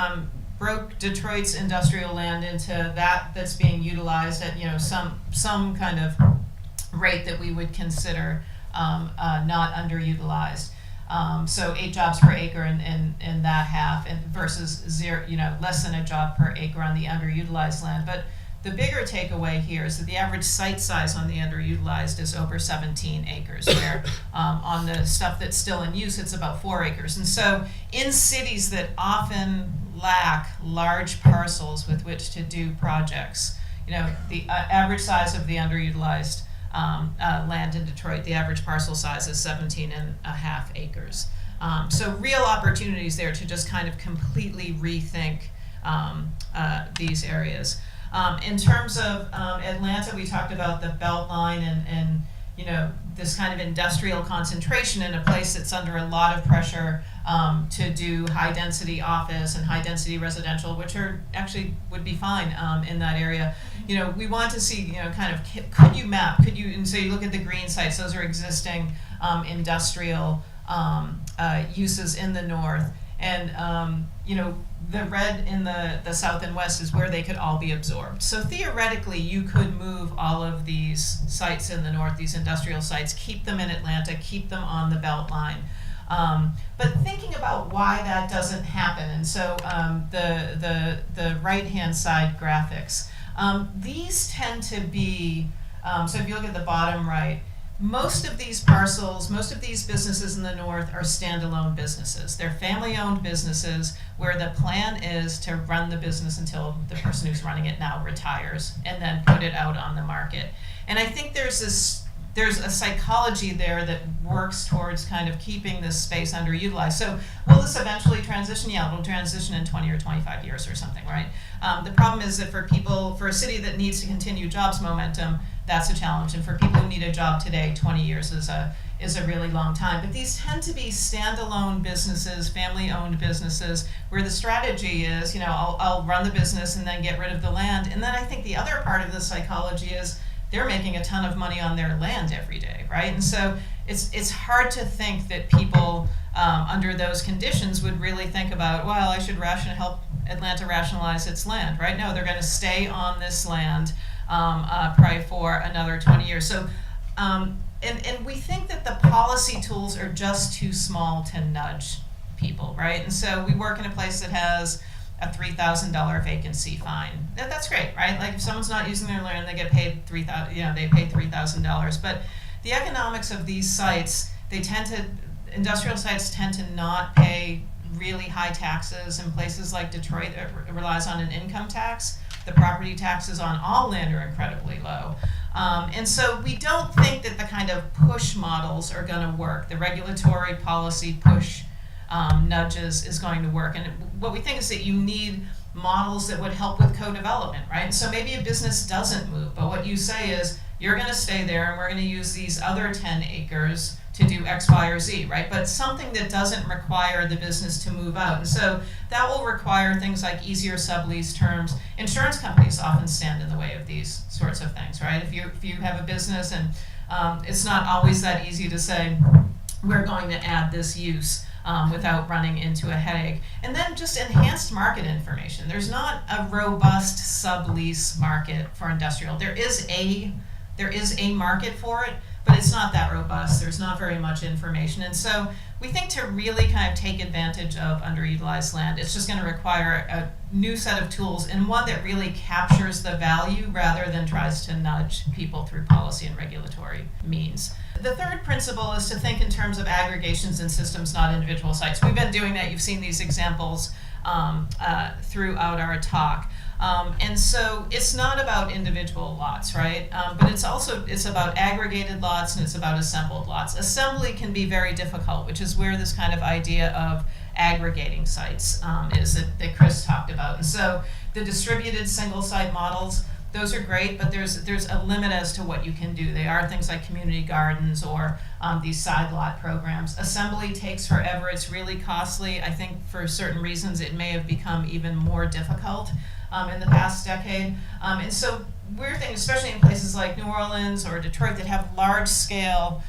broke Detroit's industrial land into that's being utilized at some kind of rate that we would consider not underutilized. So 8 jobs per acre in that half, and versus 0, less than a job per acre on the underutilized land. But the bigger takeaway here is that the average site size on the underutilized is over 17 acres, where on the stuff that's still in use, it's about 4 acres. And so in cities that often lack large parcels with which to do projects, the average size of the underutilized land in Detroit, the average parcel size is 17.5 acres. So real opportunities there to just kind of completely rethink these areas. In terms of Atlanta, we talked about the Beltline and this kind of industrial concentration in a place that's under a lot of pressure to do high density office and high density residential, which are actually would be fine in that area. We want to see and so you look at the green sites; those are existing industrial uses in the north, and the red in the south and west is where they could all be absorbed. So theoretically, you could move all of these sites in the north, these industrial sites, keep them in Atlanta, keep them on the Beltline. But thinking about why that doesn't happen, and so the right-hand side graphics, these tend to be, so if you look at the bottom right, most of these parcels, most of these businesses in the north are standalone businesses. They're family-owned businesses where the plan is to run the business until the person who's running it now retires and then put it out on the market. And I think there's a psychology there that works towards kind of keeping this space underutilized. So will this eventually transition? Yeah, it'll transition in 20 or 25 years or something, right? The problem is that for a city that needs to continue jobs momentum, that's a challenge. And for people who need a job today, 20 years is a really long time. But these tend to be standalone businesses, family-owned businesses, where the strategy is, I'll run the business and then get rid of the land. And then I think the other part of the psychology is they're making a ton of money on their land every day, right? And so it's hard to think that people under those conditions would really think about, well, I should help Atlanta rationalize its land, right? No, they're going to stay on this land probably for another 20 years. So, and we think that the policy tools are just too small to nudge people, right? And so we work in a place that has a $3,000 vacancy fine. That's great, right? Like if someone's not using their land, they get paid $3,000. But the economics of these sites, industrial sites tend to not pay really high taxes. In places like Detroit, it relies on an income tax. The property taxes on all land are incredibly low. And so we don't think that the kind of push models are going to work. The regulatory policy push nudges is going to work. And what we think is that you need models that would help with co-development, right? And so maybe a business doesn't move, but what you say is, you're going to stay there and we're going to use these other 10 acres to do X, Y, or Z, right? But something that doesn't require the business to move out. And so that will require things like easier sublease terms. Insurance companies often stand in the way of these sorts of things, right? If you have a business and it's not always that easy to say, we're going to add this use without running into a headache. And then just enhanced market information. There's not a robust sublease market for industrial. There is a market for it, but it's not that robust. There's not very much information. And so we think to really kind of take advantage of underutilized land, it's just going to require a new set of tools, and one that really captures the value rather than tries to nudge people through policy and regulatory means. The third principle is to think in terms of aggregations and systems, not individual sites. We've been doing that. You've seen these examples throughout our talk. And so it's not about individual lots, right? But it's about aggregated lots and it's about assembled lots. Assembly can be very difficult, which is where this kind of idea of aggregating sites is that Chris talked about. And so the distributed single site models, those are great, but there's a limit as to what you can do. They are things like community gardens or these side lot programs. Assembly takes forever. It's really costly. I think for certain reasons it may have become even more difficult in the past decade. And so we're thinking, especially in places like New Orleans or Detroit that have large scale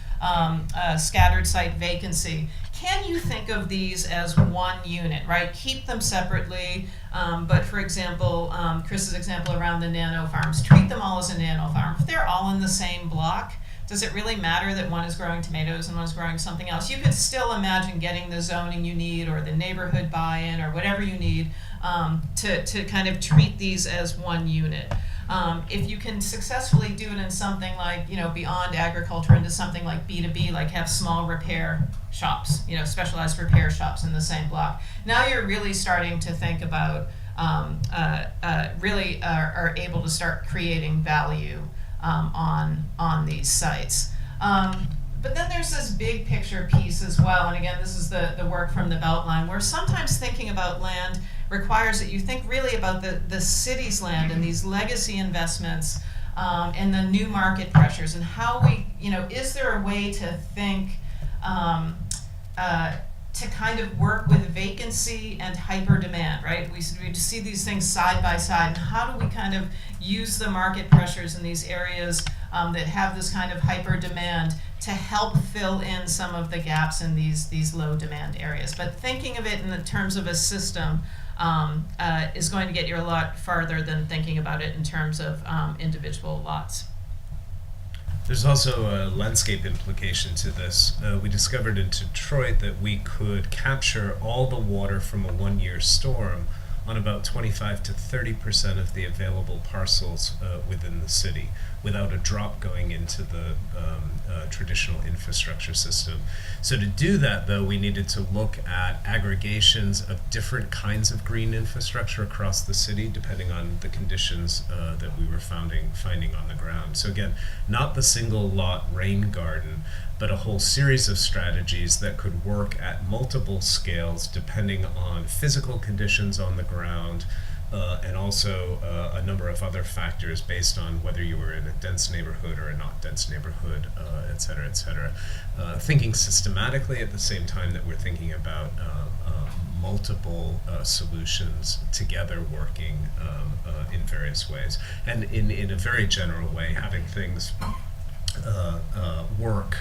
scattered site vacancy, can you think of these as one unit, right? Keep them separately, but for example, Chris's example around the nano farms, treat them all as a nano farm. If they're all in the same block, does it really matter that one is growing tomatoes and one is growing something else? You could still imagine getting the zoning you need or the neighborhood buy-in or whatever you need to kind of treat these as one unit. If you can successfully do it in something like, beyond agriculture into something like B2B, like have small repair shops, specialized repair shops in the same block. Now you're really starting to think about, really are able to start creating value on these sites. But then there's this big picture piece as well, and again, this is the work from the Beltline, where sometimes thinking about land requires that you think really about the city's land and these legacy investments and the new market pressures, and how we, is there a way to think to kind of work with vacancy and hyper demand, right? We see these things side by side, and how do we kind of use the market pressures in these areas that have this kind of hyper demand to help fill in some of the gaps in these low demand areas. But thinking of it in the terms of a system is going to get you a lot farther than thinking about it in terms of individual lots. There's also a landscape implication to this. We discovered in Detroit that we could capture all the water from a one-year storm on about 25 to 30% of the available parcels within the city without a drop going into the traditional infrastructure system. So to do that, though, we needed to look at aggregations of different kinds of green infrastructure across the city, depending on the conditions that we were finding on the ground. So again, not the single lot rain garden, but a whole series of strategies that could work at multiple scales depending on physical conditions on the ground, and also a number of other factors based on whether you were in a dense neighborhood or a not dense neighborhood, et cetera, et cetera. Thinking systematically at the same time that we're thinking about multiple solutions together working in various ways. And in a very general way, having things work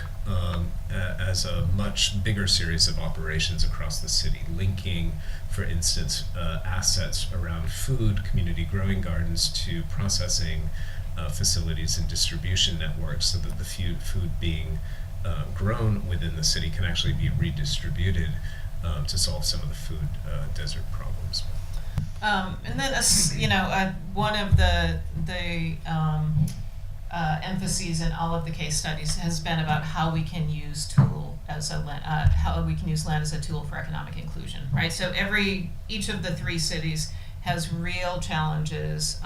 as a much bigger series of operations across the city, linking, for instance, assets around food, community growing gardens, to processing facilities and distribution networks, so that the food being grown within the city can actually be redistributed to solve some of the food desert problems. And then, one of the emphases in all of the case studies has been about how we can use how we can use land as a tool for economic inclusion, right? So each of the three cities has real challenges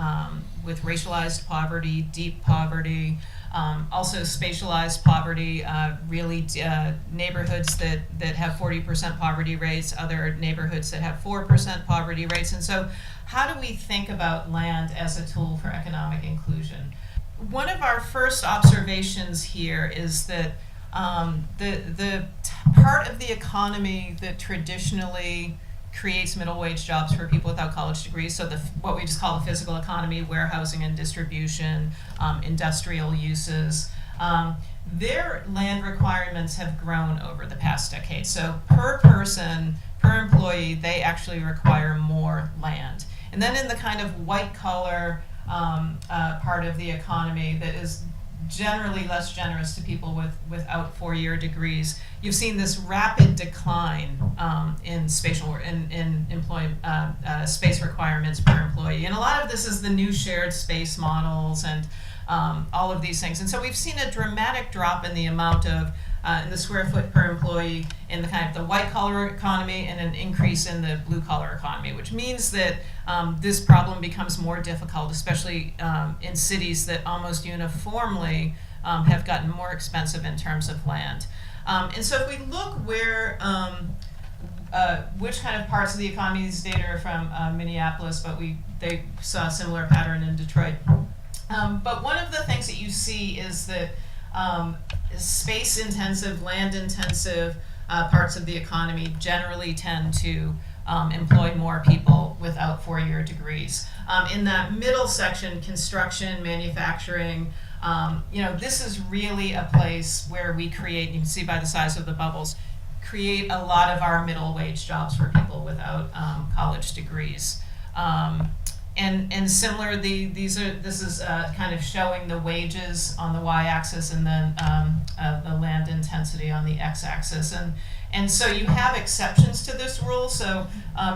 with racialized poverty, deep poverty, also spatialized poverty, neighborhoods that have 40% poverty rates, other neighborhoods that have 4% poverty rates. And so how do we think about land as a tool for economic inclusion? One of our first observations here is that the part of the economy that traditionally creates middle wage jobs for people without college degrees, so what we just call the physical economy, warehousing and distribution, industrial uses, their land requirements have grown over the past decade. So per person, per employee, they actually require more land. And then in the kind of white collar part of the economy that is generally less generous to people without 4-year degrees, you've seen this rapid decline in employment space requirements per employee, and a lot of this is the new shared space models and all of these things. And so we've seen a dramatic drop in the amount of in the square foot per employee in the kind of the white collar economy, and an increase in the blue collar economy, which means that this problem becomes more difficult, especially in cities that almost uniformly have gotten more expensive in terms of land. And so if we look where which kind of parts of the economy, these data are from Minneapolis, but they saw a similar pattern in Detroit. But one of the things that you see is that space-intensive, land-intensive parts of the economy generally tend to employ more people without 4-year degrees. In that middle section, construction, manufacturing, this is really a place where we create, you can see by the size of the bubbles, create a lot of our middle wage jobs for people without college degrees. And similar, this is kind of showing the wages on the y-axis, and then the land intensity on the x-axis. And so you have exceptions to this rule. So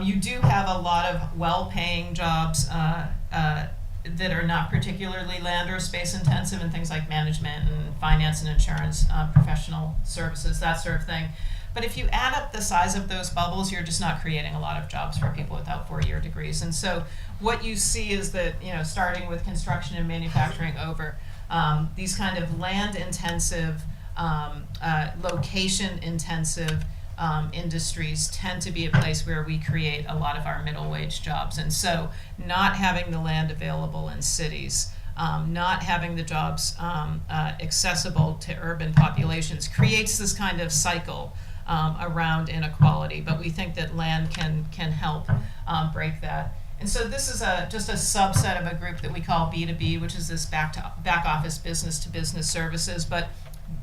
you do have a lot of well-paying jobs that are not particularly land or space intensive, and things like management and finance and insurance, professional services, that sort of thing. But if you add up the size of those bubbles, you're just not creating a lot of jobs for people without 4-year degrees. And so what you see is that, starting with construction and manufacturing over, these kind of land-intensive, location-intensive industries tend to be a place where we create a lot of our middle wage jobs. And so not having the land available in cities, not having the jobs accessible to urban populations creates this kind of cycle around inequality, but we think that land can help break that. And so this is just a subset of a group that we call B2B, which is this back office business to business services, but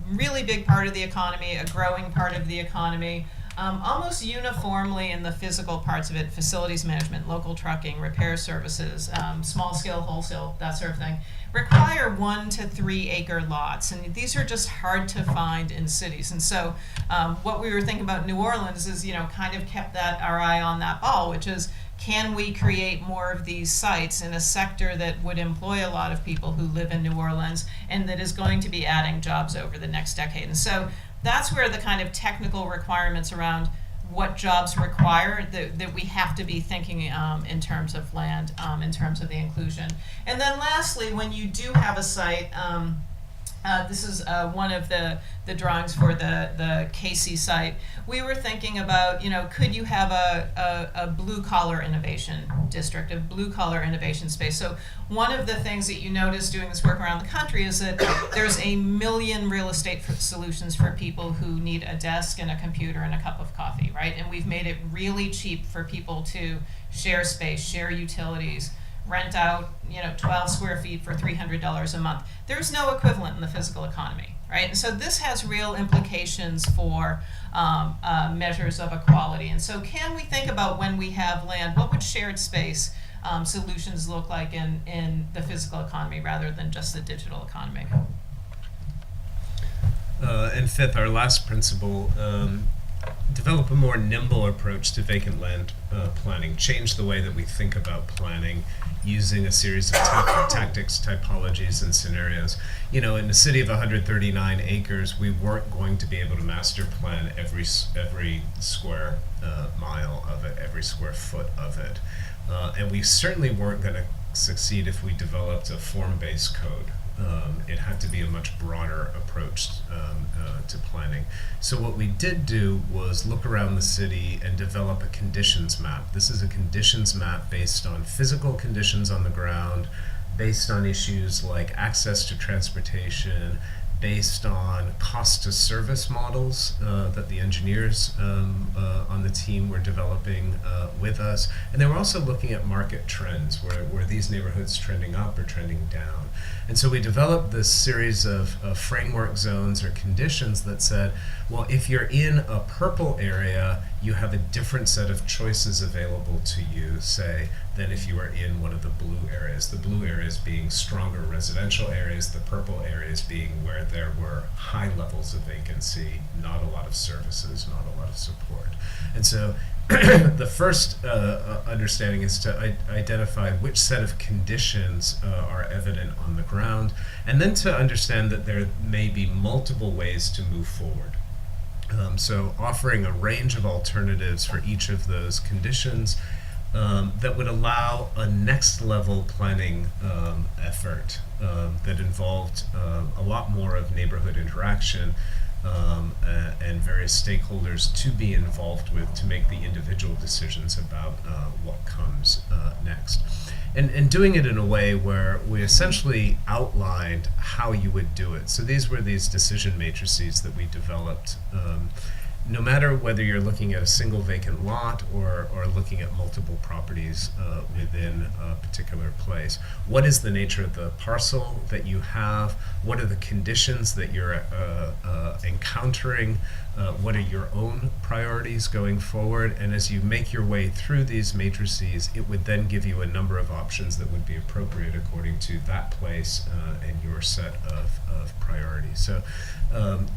really big part of the economy, a growing part of the economy, almost uniformly in the physical parts of it, facilities management, local trucking, repair services, small scale wholesale, that sort of thing, require 1 to 3 acre lots. And these are just hard to find in cities. And so what we were thinking about New Orleans is, kind of kept our eye on that ball, which is, can we create more of these sites in a sector that would employ a lot of people who live in New Orleans and that is going to be adding jobs over the next decade? And so that's where the kind of technical requirements around what jobs require that we have to be thinking in terms of land, in terms of the inclusion. And then lastly, when you do have a site, This is one of the drawings for the Casey site. We were thinking about, could you have a blue-collar innovation district, a blue-collar innovation space? So one of the things that you notice doing this work around the country is that there's a million real estate solutions for people who need a desk and a computer and a cup of coffee, right? And we've made it really cheap for people to share space, share utilities, rent out, 12 square feet for $300 a month. There's no equivalent in the physical economy, right? And so this has real implications for measures of equality. And so can we think about, when we have land, what would shared space solutions look like in the physical economy rather than just the digital economy? And fifth, our last principle, develop a more nimble approach to vacant land planning. Change the way that we think about planning using a series of tactics, typologies, and scenarios. In a city of 139 acres, we weren't going to be able to master plan every square mile of it, every square foot of it. And we certainly weren't going to succeed if we developed a form-based code. It had to be a much broader approach to planning. So what we did do was look around the city and develop a conditions map. This is a conditions map based on physical conditions on the ground, based on issues like access to transportation, based on cost to service models that the engineers on the team were developing with us. And they were also looking at market trends. Were these neighborhoods trending up or trending down? And so we developed this series of framework zones or conditions that said, well, if you're in a purple area, you have a different set of choices available to you, say, than if you were in one of the blue areas. The blue areas being stronger residential areas, the purple areas being where there were high levels of vacancy, not a lot of services, not a lot of support. And so the first understanding is to identify which set of conditions are evident on the ground, and then to understand that there may be multiple ways to move forward. So offering a range of alternatives for each of those conditions that would allow a next level planning effort that involved a lot more of neighborhood interaction and various stakeholders to be involved with to make the individual decisions about what comes next. And doing it in a way where we essentially outlined how you would do it. So these were these decision matrices that we developed. No matter whether you're looking at a single vacant lot or looking at multiple properties within a particular place, what is the nature of the parcel that you have? What are the conditions that you're encountering? What are your own priorities going forward? And as you make your way through these matrices, it would then give you a number of options that would be appropriate according to that place and your set of priorities. So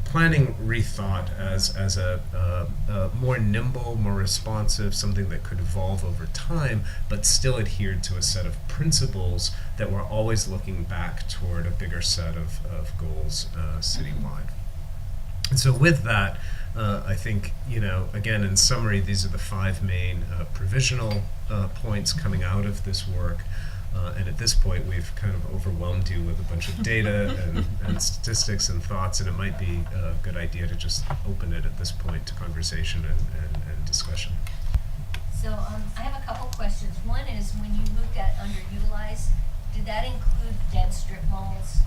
planning rethought as a more nimble, more responsive, something that could evolve over time, but still adhered to a set of principles that were always looking back toward a bigger set of goals citywide. And so with that, I think, again, in summary, these are the five main provisional points coming out of this work. And at this point, we've kind of overwhelmed you with a bunch of data and statistics and thoughts, and it might be a good idea to just open it at this point to conversation and discussion. So I have a couple questions. One is, when you looked at underutilized, did that include dense strip malls,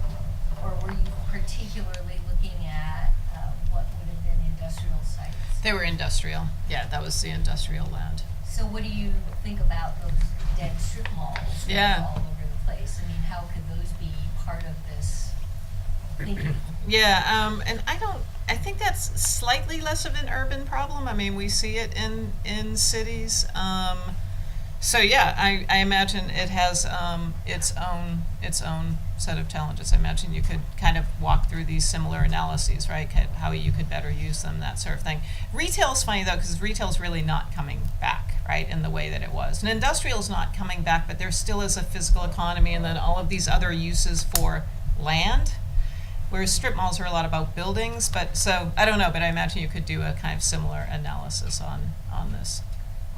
or were you particularly looking at what would have been industrial sites? They were industrial. Yeah, that was the industrial land. So what do you think about those dense strip malls that are all over the place? I mean, how could those be part of this thinking? Yeah, and I think that's slightly less of an urban problem. I mean, we see it in cities. So yeah, I imagine it has its own set of challenges. I imagine you could kind of walk through these similar analyses, right? How you could better use them, that sort of thing. Retail's funny though, because retail's really not coming back, right, in the way that it was. And industrial's not coming back, but there still is a physical economy, and then all of these other uses for land. Whereas strip malls are a lot about buildings, but so I don't know, but I imagine you could do a kind of similar analysis on this.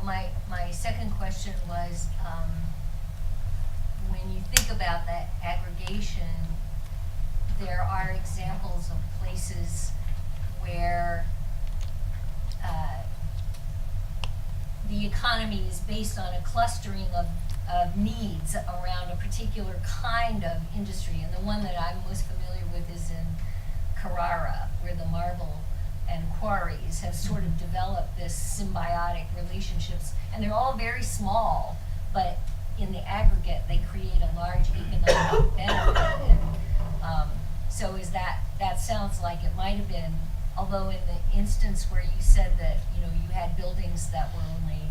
My second question was, when you think about that aggregation, there are examples of places where the economy is based on a clustering of needs around a particular kind of industry. And the one that I'm most familiar with is in Carrara, where the marble and quarries have sort of developed this symbiotic relationships. And they're all very small, but in the aggregate, they create a large economic benefit. And, so is that sounds like it might have been, although in the instance where you said that, you know, you had buildings that were only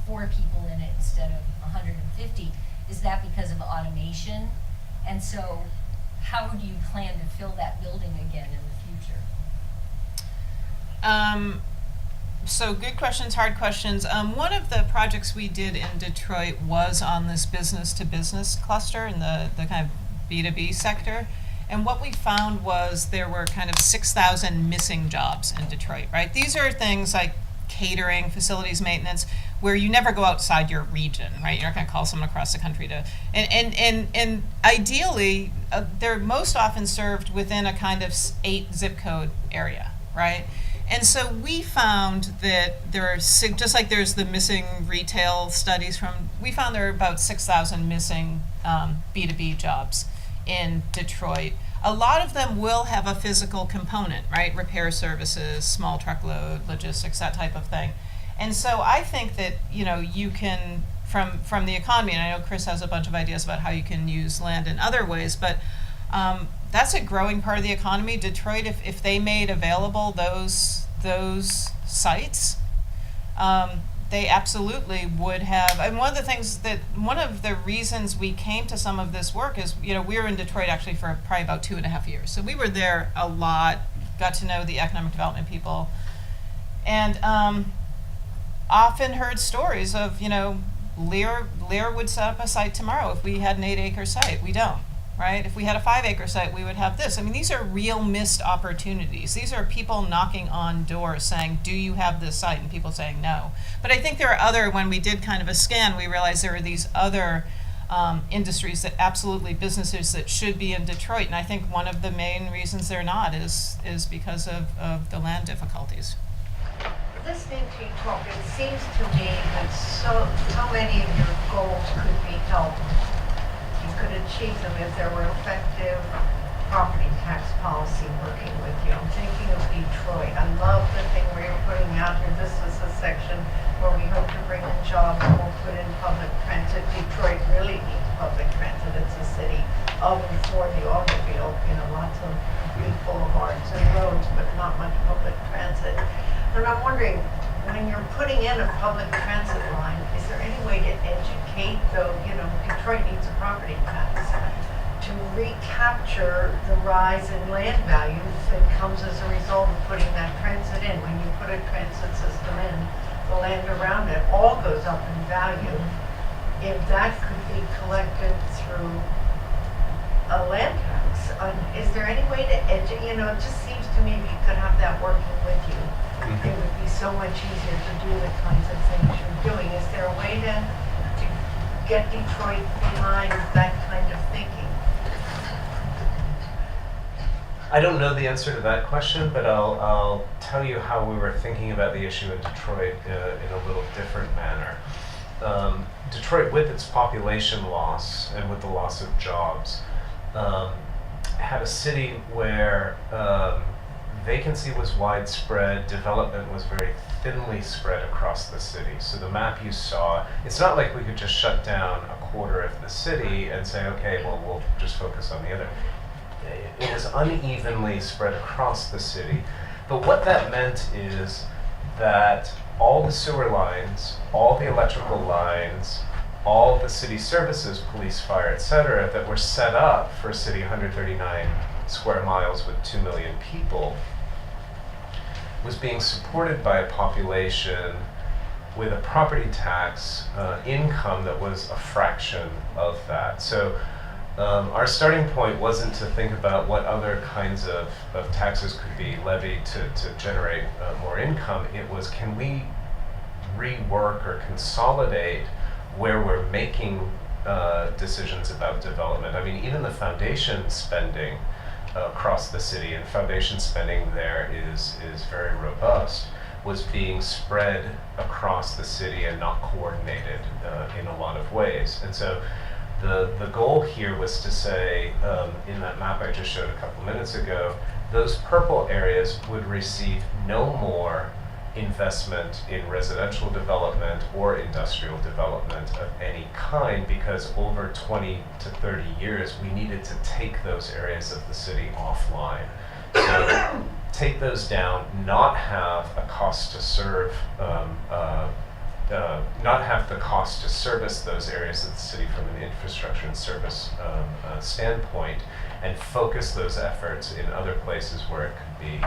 4 people in it instead of 150, is that because of automation? And so how do you plan to fill that building again in the future? So good questions, hard questions. One of the projects we did in Detroit was on this business to business cluster in the kind of B2B sector. And what we found was there were kind of 6,000 missing jobs in Detroit, right? These are things like catering, facilities maintenance, where you never go outside your region, right? You're not going to call someone across the country to, and ideally, they're most often served within a kind of 8 zip code area, right? And so we found that there are, just like there's the missing retail studies we found there are about 6,000 missing B2B jobs in Detroit. A lot of them will have a physical component, right? Repair services, small truckload, logistics, that type of thing. And so I think that, you know, you can, from the economy, and I know Chris has a bunch of ideas about how you can use land in other ways, but that's a growing part of the economy. Detroit, if they made available those sites, they absolutely would have. And one of the reasons we came to some of this work is, you know, we were in Detroit actually for probably about 2.5 years. So we were there a lot, got to know the economic development people, and often heard stories of, you know, Lear would set up a site tomorrow if we had an 8-acre site. We don't, right? If we had a 5-acre site, we would have this. I mean, these are real missed opportunities. These are people knocking on doors saying, do you have this site? And people saying no. But I think there are when we did kind of a scan, we realized there are these other industries that absolutely, businesses that should be in Detroit. And I think one of the main reasons they're not is because of the land difficulties. Listening to you talk, it seems to me that so many of your goals could be helped. You could achieve them if there were effective property tax policy working with you. I'm thinking of Detroit. I love the thing where you're putting out here. This is a section where we hope to bring in jobs and we'll put in public transit. Detroit really needs public transit. It's a city of and for the automobile. You know, lots of big boulevards and roads, but not much public transit. And I'm wondering, when you're putting in a public transit line, is there any way to educate, though, you know, Detroit needs a property tax, to recapture the rise in land value that comes as a result of putting that transit in? When you put a transit system in, the land around it all goes up in value. If that could be collected through a land tax, is there any way to educate? You know, it just seems to me if you could have that working with you, it would be so much easier to do the kinds of things you're doing. Is there a way to get Detroit behind that kind of thinking? I don't know the answer to that question, but I'll tell you how we were thinking about the issue in Detroit in a little different manner. Detroit, with its population loss and with the loss of jobs, had a city where vacancy was widespread, development was very thinly spread across the city. So the map you saw, it's not like we could just shut down a quarter of the city and say, okay, well, we'll just focus on the other. It was unevenly spread across the city. But what that meant is that all the sewer lines, all the electrical lines, all the city services, police, fire, etc., that were set up for a city 139 square miles with 2 million people was being supported by a population with a property tax income that was a fraction of that. So our starting point wasn't to think about what other kinds of taxes could be levied to generate more income. It was, can we rework or consolidate where we're making decisions about development? I mean, even the foundation spending across the city, and foundation spending there is very robust, was being spread across the city and not coordinated in a lot of ways. And so the goal here was to say, in that map I just showed a couple minutes ago, those purple areas would receive no more investment in residential development or industrial development of any kind, because over 20 to 30 years we needed to take those areas of the city offline. So take those down, not have a cost to serve, not have the cost to service those areas of the city from an infrastructure and service standpoint, and focus those efforts in other places where it could be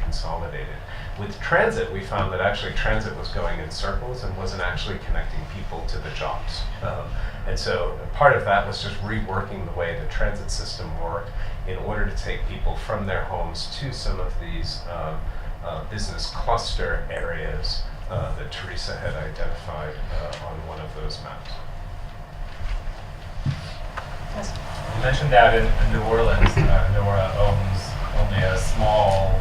consolidated. With transit, we found that actually transit was going in circles and wasn't actually connecting people to the jobs. And so part of that was just reworking the way the transit system worked in order to take people from their homes to some of these business cluster areas that Teresa had identified on one of those maps. You mentioned that in New Orleans, Nora owns only a small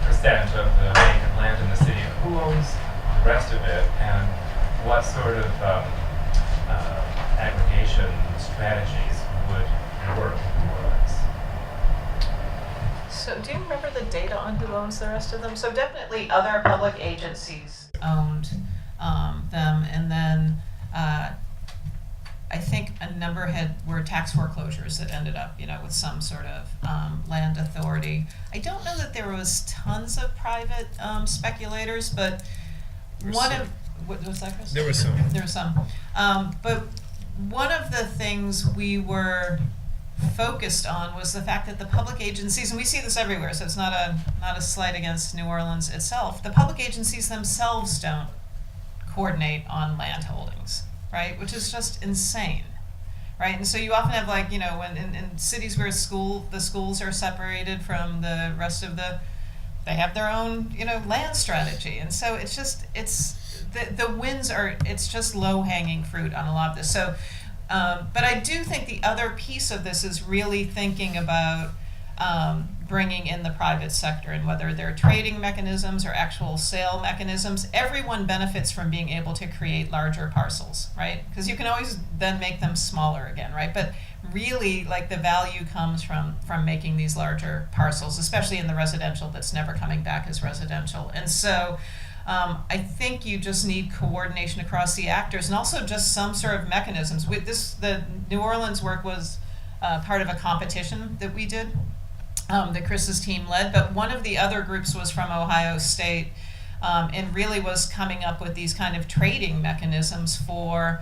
percent of the vacant land in the city. Who owns the rest of it, and what sort of aggregation strategies would work in New Orleans? So do you remember the data on who owns the rest of them? So definitely other public agencies owned them, and then I think a number were tax foreclosures that ended up, with some sort of land authority. I don't know that there was tons of private speculators, but what was that, Chris? There were some. There were some. But one of the things we were focused on was the fact that the public agencies, and we see this everywhere, so it's not a slight against New Orleans itself, the public agencies themselves don't coordinate on land holdings, right? Which is just insane, right? And so you often have when in cities where the schools are separated from the rest of they have their own, land strategy. And so the wins it's just low hanging fruit on a lot of this. So, but I do think the other piece of this is really thinking about bringing in the private sector, and whether they're trading mechanisms or actual sale mechanisms. Everyone benefits from being able to create larger parcels, right? Because you can always then make them smaller again, right? But really, the value comes from making these larger parcels, especially in the residential that's never coming back as residential. And so I think you just need coordination across the actors, and also just some sort of mechanisms. The New Orleans work was part of a competition that we did, that Chris's team led, but one of the other groups was from Ohio State, and really was coming up with these kind of trading mechanisms for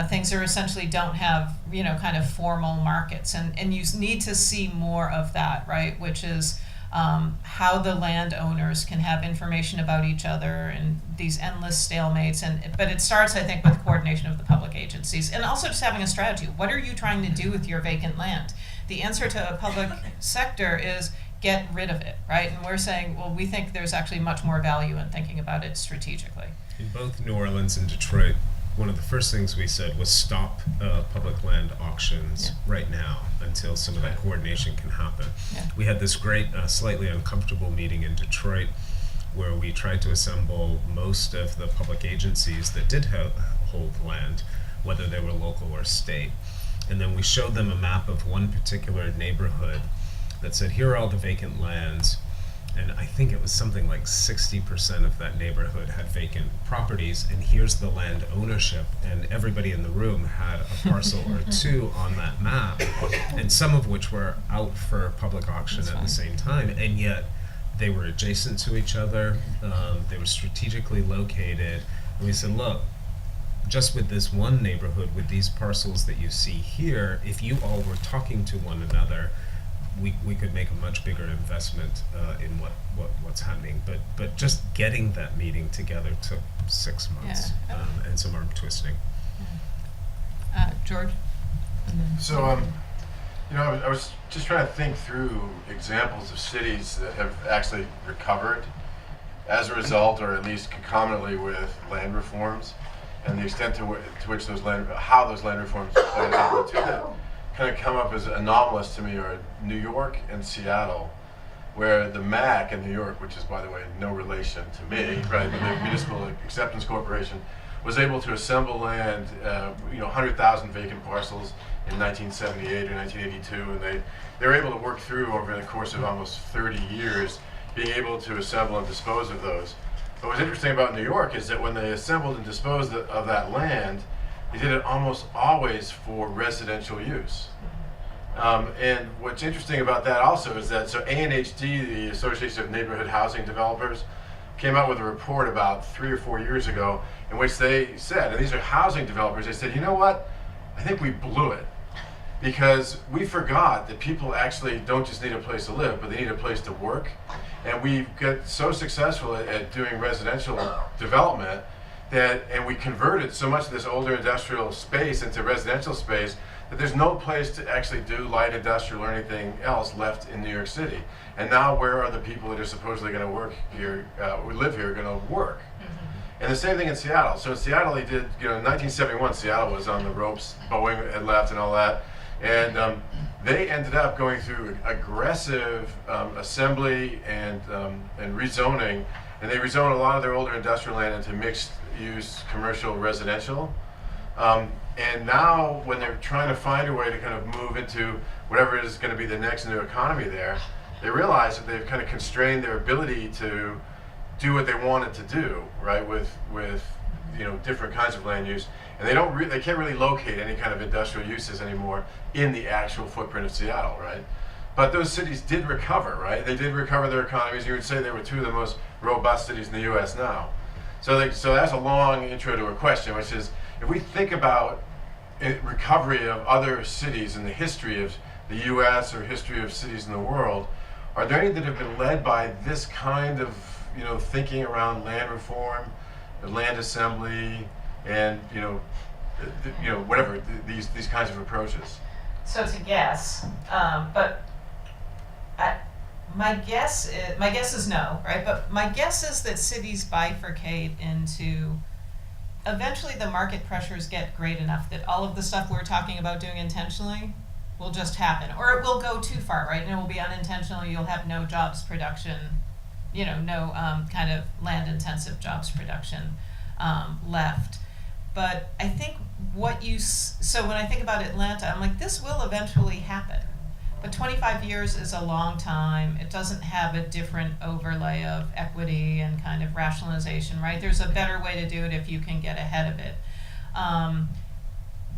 things that essentially don't have, kind of formal markets. And you need to see more of that, right? Which is how the landowners can have information about each other, and these endless stalemates. But it starts, I think, with coordination of the public agencies, and also just having a strategy. What are you trying to do with your vacant land? The answer to a public sector is get rid of it, right? And we're saying, well, we think there's actually much more value in thinking about it strategically. In both New Orleans and Detroit, one of the first things we said was stop public land auctions right now until some of that coordination can happen. Yeah. We had this great, slightly uncomfortable meeting in Detroit where we tried to assemble most of the public agencies that did hold land, whether they were local or state. And then we showed them a map of one particular neighborhood that said, here are all the vacant lands. And I think it was something like 60% of that neighborhood had vacant properties, and here's the land ownership. And everybody in the room had a parcel or two on that map, and some of which were out for public auction at the same time. And yet they were adjacent to each other. They were strategically located. And we said, look, just with this one neighborhood, with these parcels that you see here, if you all were talking to one another, we could make a much bigger investment in what's happening. But just getting that meeting together took 6 months, and some arm twisting. George? So, I was just trying to think through examples of cities that have actually recovered as a result, or at least concomitantly with land reforms, and the extent to which how those land reforms played out. To the kind of come up as anomalous to me are New York and Seattle, where the MAC in New York, which is, by the way, no relation to me, right, but the Municipal Acceptance Corporation, was able to assemble land, 100,000 vacant parcels in 1978 or 1982, and they were able to work through over the course of almost 30 years, being able to assemble and dispose of those. But what's interesting about New York is that when they assembled and disposed of that land, they did it almost always for residential use. And what's interesting about that also is that, so ANHD, the Association of Neighborhood Housing Developers, came out with a report about 3 or 4 years ago in which they said, and these are housing developers, they said, you know what, I think we blew it. Because we forgot that people actually don't just need a place to live, but they need a place to work. And we got so successful at doing residential development and we converted so much of this older industrial space into residential space that there's no place to actually do light industrial or anything else left in New York City. And now where are the people that are supposedly going to work here, who live here, going to work? And the same thing in Seattle. So in Seattle, they did, in 1971, Seattle was on the ropes, Boeing had left and all that. And they ended up going through aggressive assembly and rezoning, and they rezoned a lot of their older industrial land into mixed-use commercial residential. And now, when they're trying to find a way to kind of move into whatever is going to be the next new economy there, they realize that they've kind of constrained their ability to do what they wanted to do, right, with different kinds of land use. And they can't really locate any kind of industrial uses anymore in the actual footprint of Seattle, right? But those cities did recover, right? They did recover their economies. You would say they were two of the most robust cities in the U.S. now. So that's a long intro to a question, which is, if we think about recovery of other cities in the history of the U.S. or history of cities in the world, are there any that have been led by this kind of thinking around land reform, land assembly, and whatever these kinds of approaches? So it's a guess, but my guess is no, right? But my guess is that cities bifurcate into, eventually the market pressures get great enough that all of the stuff we're talking about doing intentionally will just happen, or it will go too far, right? And it will be unintentional. You'll have no jobs production, no kind of land-intensive jobs production left. But I think so when I think about Atlanta, I'm like, this will eventually happen. But 25 years is a long time. It doesn't have a different overlay of equity and kind of rationalization, right? There's a better way to do it if you can get ahead of it.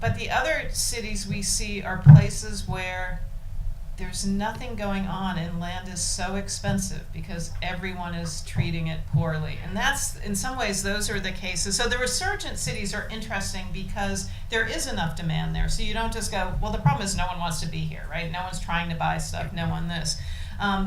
But the other cities we see are places where there's nothing going on and land is so expensive because everyone is treating it poorly. And that's, in some ways, those are the cases. So the resurgent cities are interesting because there is enough demand there. So you don't just go, well, the problem is no one wants to be here, right? No one's trying to buy stuff, no one this.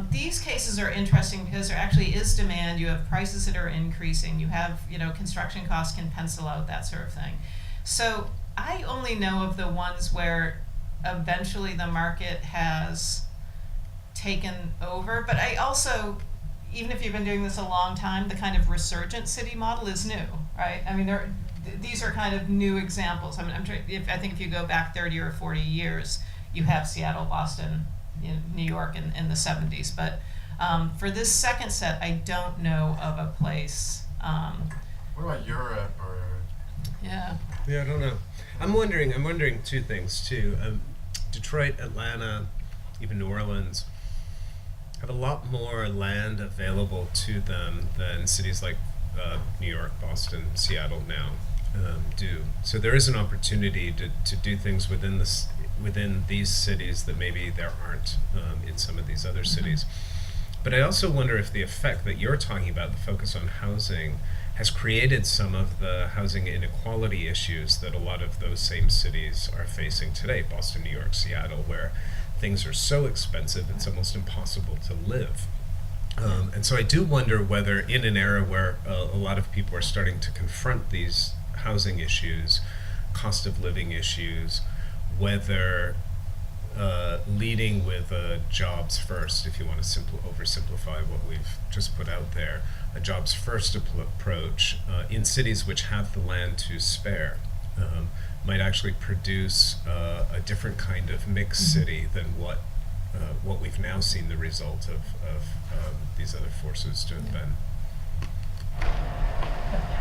These cases are interesting because there actually is demand. You have prices that are increasing. You have, construction costs can pencil out, that sort of thing. So I only know of the ones where eventually the market has taken over. But I also, even if you've been doing this a long time, the kind of resurgent city model is new, right? I mean, these are kind of new examples. I mean, I think if you go back 30 or 40 years, you have Seattle, Boston, New York in the 70s. But for this second set, I don't know of a place. What about Europe or? Yeah. Yeah, I don't know. I'm wondering two things too. Detroit, Atlanta, even New Orleans have a lot more land available to them than cities like New York, Boston, Seattle now do. So there is an opportunity to do things within these cities that maybe there aren't in some of these other cities. But I also wonder if the effect that you're talking about, the focus on housing, has created some of the housing inequality issues that a lot of those same cities are facing today, Boston, New York, Seattle, where things are so expensive it's almost impossible to live. And so I do wonder whether in an era where a lot of people are starting to confront these housing issues, cost of living issues, whether leading with jobs first, if you want to oversimplify what we've just put out there, a jobs first approach in cities which have the land to spare might actually produce a different kind of mixed city than what we've now seen the result of these other forces to have been.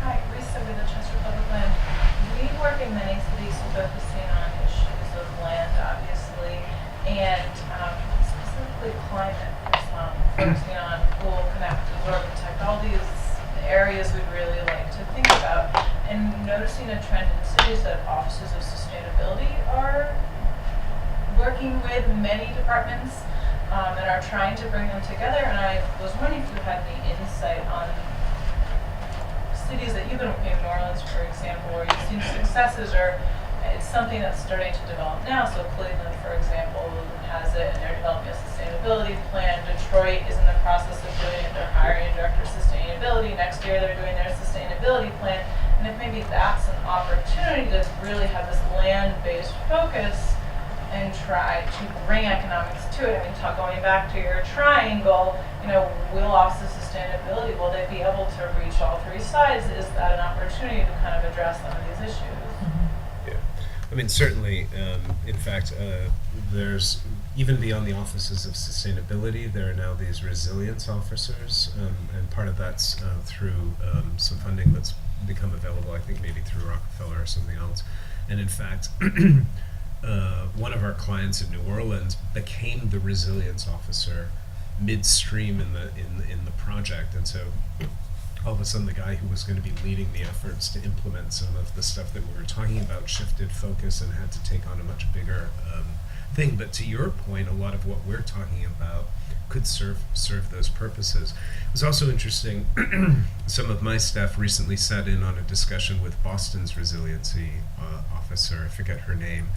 Hi, Teresa with the Chester Public Land. We work in many cities focusing on issues of land, obviously, and specifically climate. Focusing on cool, connected, architect, all these areas we'd really like to think about. And noticing a trend in cities that offices of sustainability are working with many departments and are trying to bring them together. And I was wondering if you had any insight on cities that you've been working in, New Orleans, for example, where you've seen successes, or it's something that's starting to develop now. So Cleveland, for example, has it, and they're developing a sustainability plan. Detroit is in the process of doing it. They're hiring a director of sustainability. Next year, they're doing their sustainability plan. And if maybe that's an opportunity to really have this land-based focus and try to bring economics to it. I mean, going back to your triangle, will Office of Sustainability, will they be able to reach all three sides? Is that an opportunity to kind of address some of these issues? Yeah, I mean, certainly, in fact, there's, even beyond the offices of sustainability, there are now these resilience officers, and part of that's through some funding that's become available, I think maybe through Rockefeller or something else. And in fact, one of our clients in New Orleans became the resilience officer midstream in the project, and so all of a sudden the guy who was going to be leading the efforts to implement some of the stuff that we were talking about shifted focus and had to take on a much bigger thing. But to your point, a lot of what we're talking about could serve those purposes. It was also interesting, some of my staff recently sat in on a discussion with Boston's resiliency officer, I forget her name.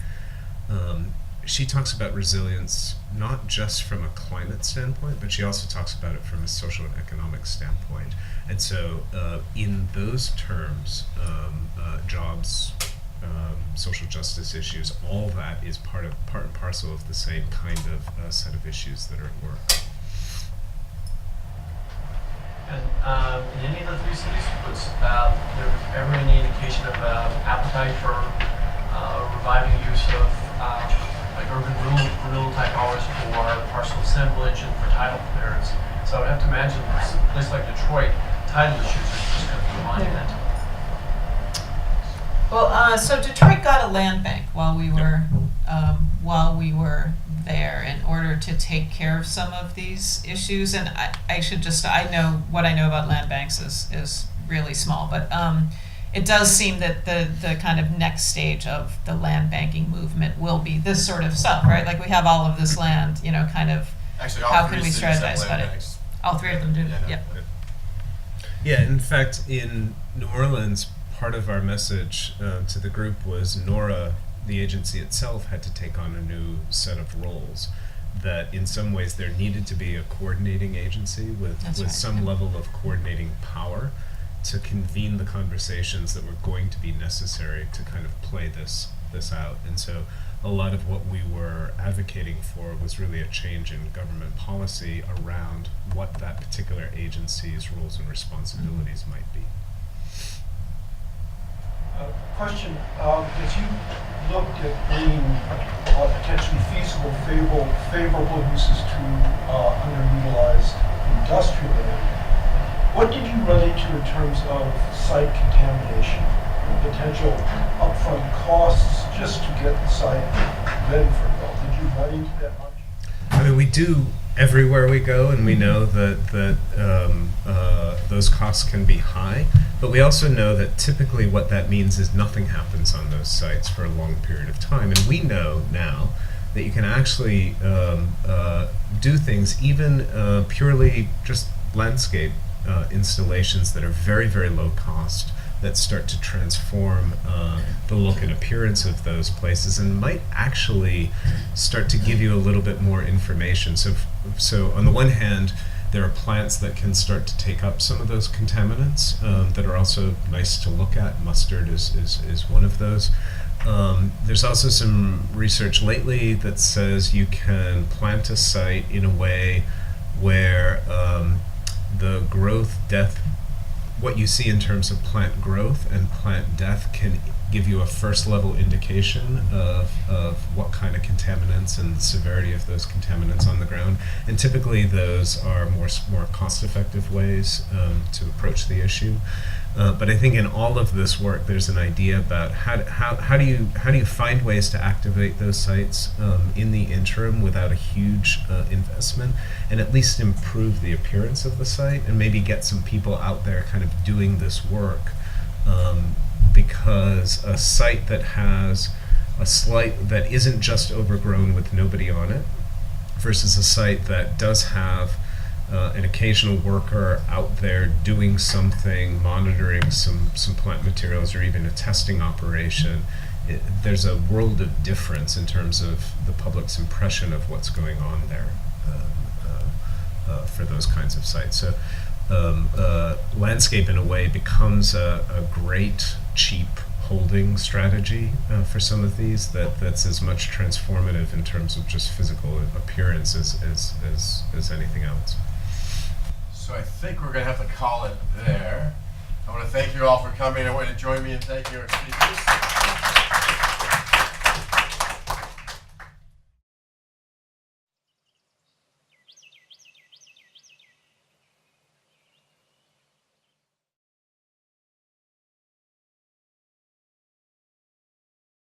She talks about resilience not just from a climate standpoint, but she also talks about it from a social and economic standpoint. And so in those terms, jobs, social justice issues, all that is part and parcel of the same kind of set of issues that are at work. And in any of the three cities, was there ever any indication of appetite for reviving use of like urban renewal type hours for parcel assemblage and for title clearance? So I would have to imagine a place like Detroit, title issues are just going to be monumental. Well, so Detroit got a land bank while we were there in order to take care of some of these issues. And I know what I know about land banks is really small, but it does seem that the kind of next stage of the land banking movement will be this sort of stuff, right? Like we have all of this land, kind of, Actually, all how three can we cities have strategize land about it? banks. All three of them do, Yeah. yeah. Yeah, in fact, in New Orleans, part of our message to the group was NORA, the agency itself, had to take on a new set of roles. That in some ways there needed to be a coordinating agency with right, some yeah. level of coordinating power to convene the conversations that were going to be necessary to kind of play this out. And so a lot of what we were advocating for was really a change in government policy around what that particular agency's roles and responsibilities might be. Question, as you looked at bringing potentially feasible, favorable uses to underutilized industrial area, what did you run into in terms of site contamination and potential upfront costs just to get the site ready for build? Did you run into that much? I mean, we do everywhere we go, and we know that those costs can be high. But we also know that typically what that means is nothing happens on those sites for a long period of time. And we know now that you can actually do things, even purely just landscape installations that are very, very low cost, that start to transform the look and appearance of those places and might actually start to give you a little bit more information. So on the one hand, there are plants that can start to take up some of those contaminants that are also nice to look at. Mustard is one of those. There's also some research lately that says you can plant a site in a way where the growth, death, what you see in terms of plant growth and plant death can give you a first level indication of what kind of contaminants and the severity of those contaminants on the ground. And typically those are more cost effective ways to approach the issue. But I think in all of this work, there's an idea about how do you find ways to activate those sites in the interim without a huge investment, and at least improve the appearance of the site, and maybe get some people out there kind of doing this work, because a site that has a site that isn't just overgrown with nobody on it, versus a site that does have an occasional worker out there doing something, monitoring some plant materials, or even a testing operation, there's a world of difference in terms of the public's impression of what's going on there for those kinds of sites. So landscape, in a way, becomes a great, cheap holding strategy for some of these that's as much transformative in terms of just physical appearance as anything else. So I think we're going to have to call it there. I want to thank you all for coming. I want you to join me in thanking our speakers.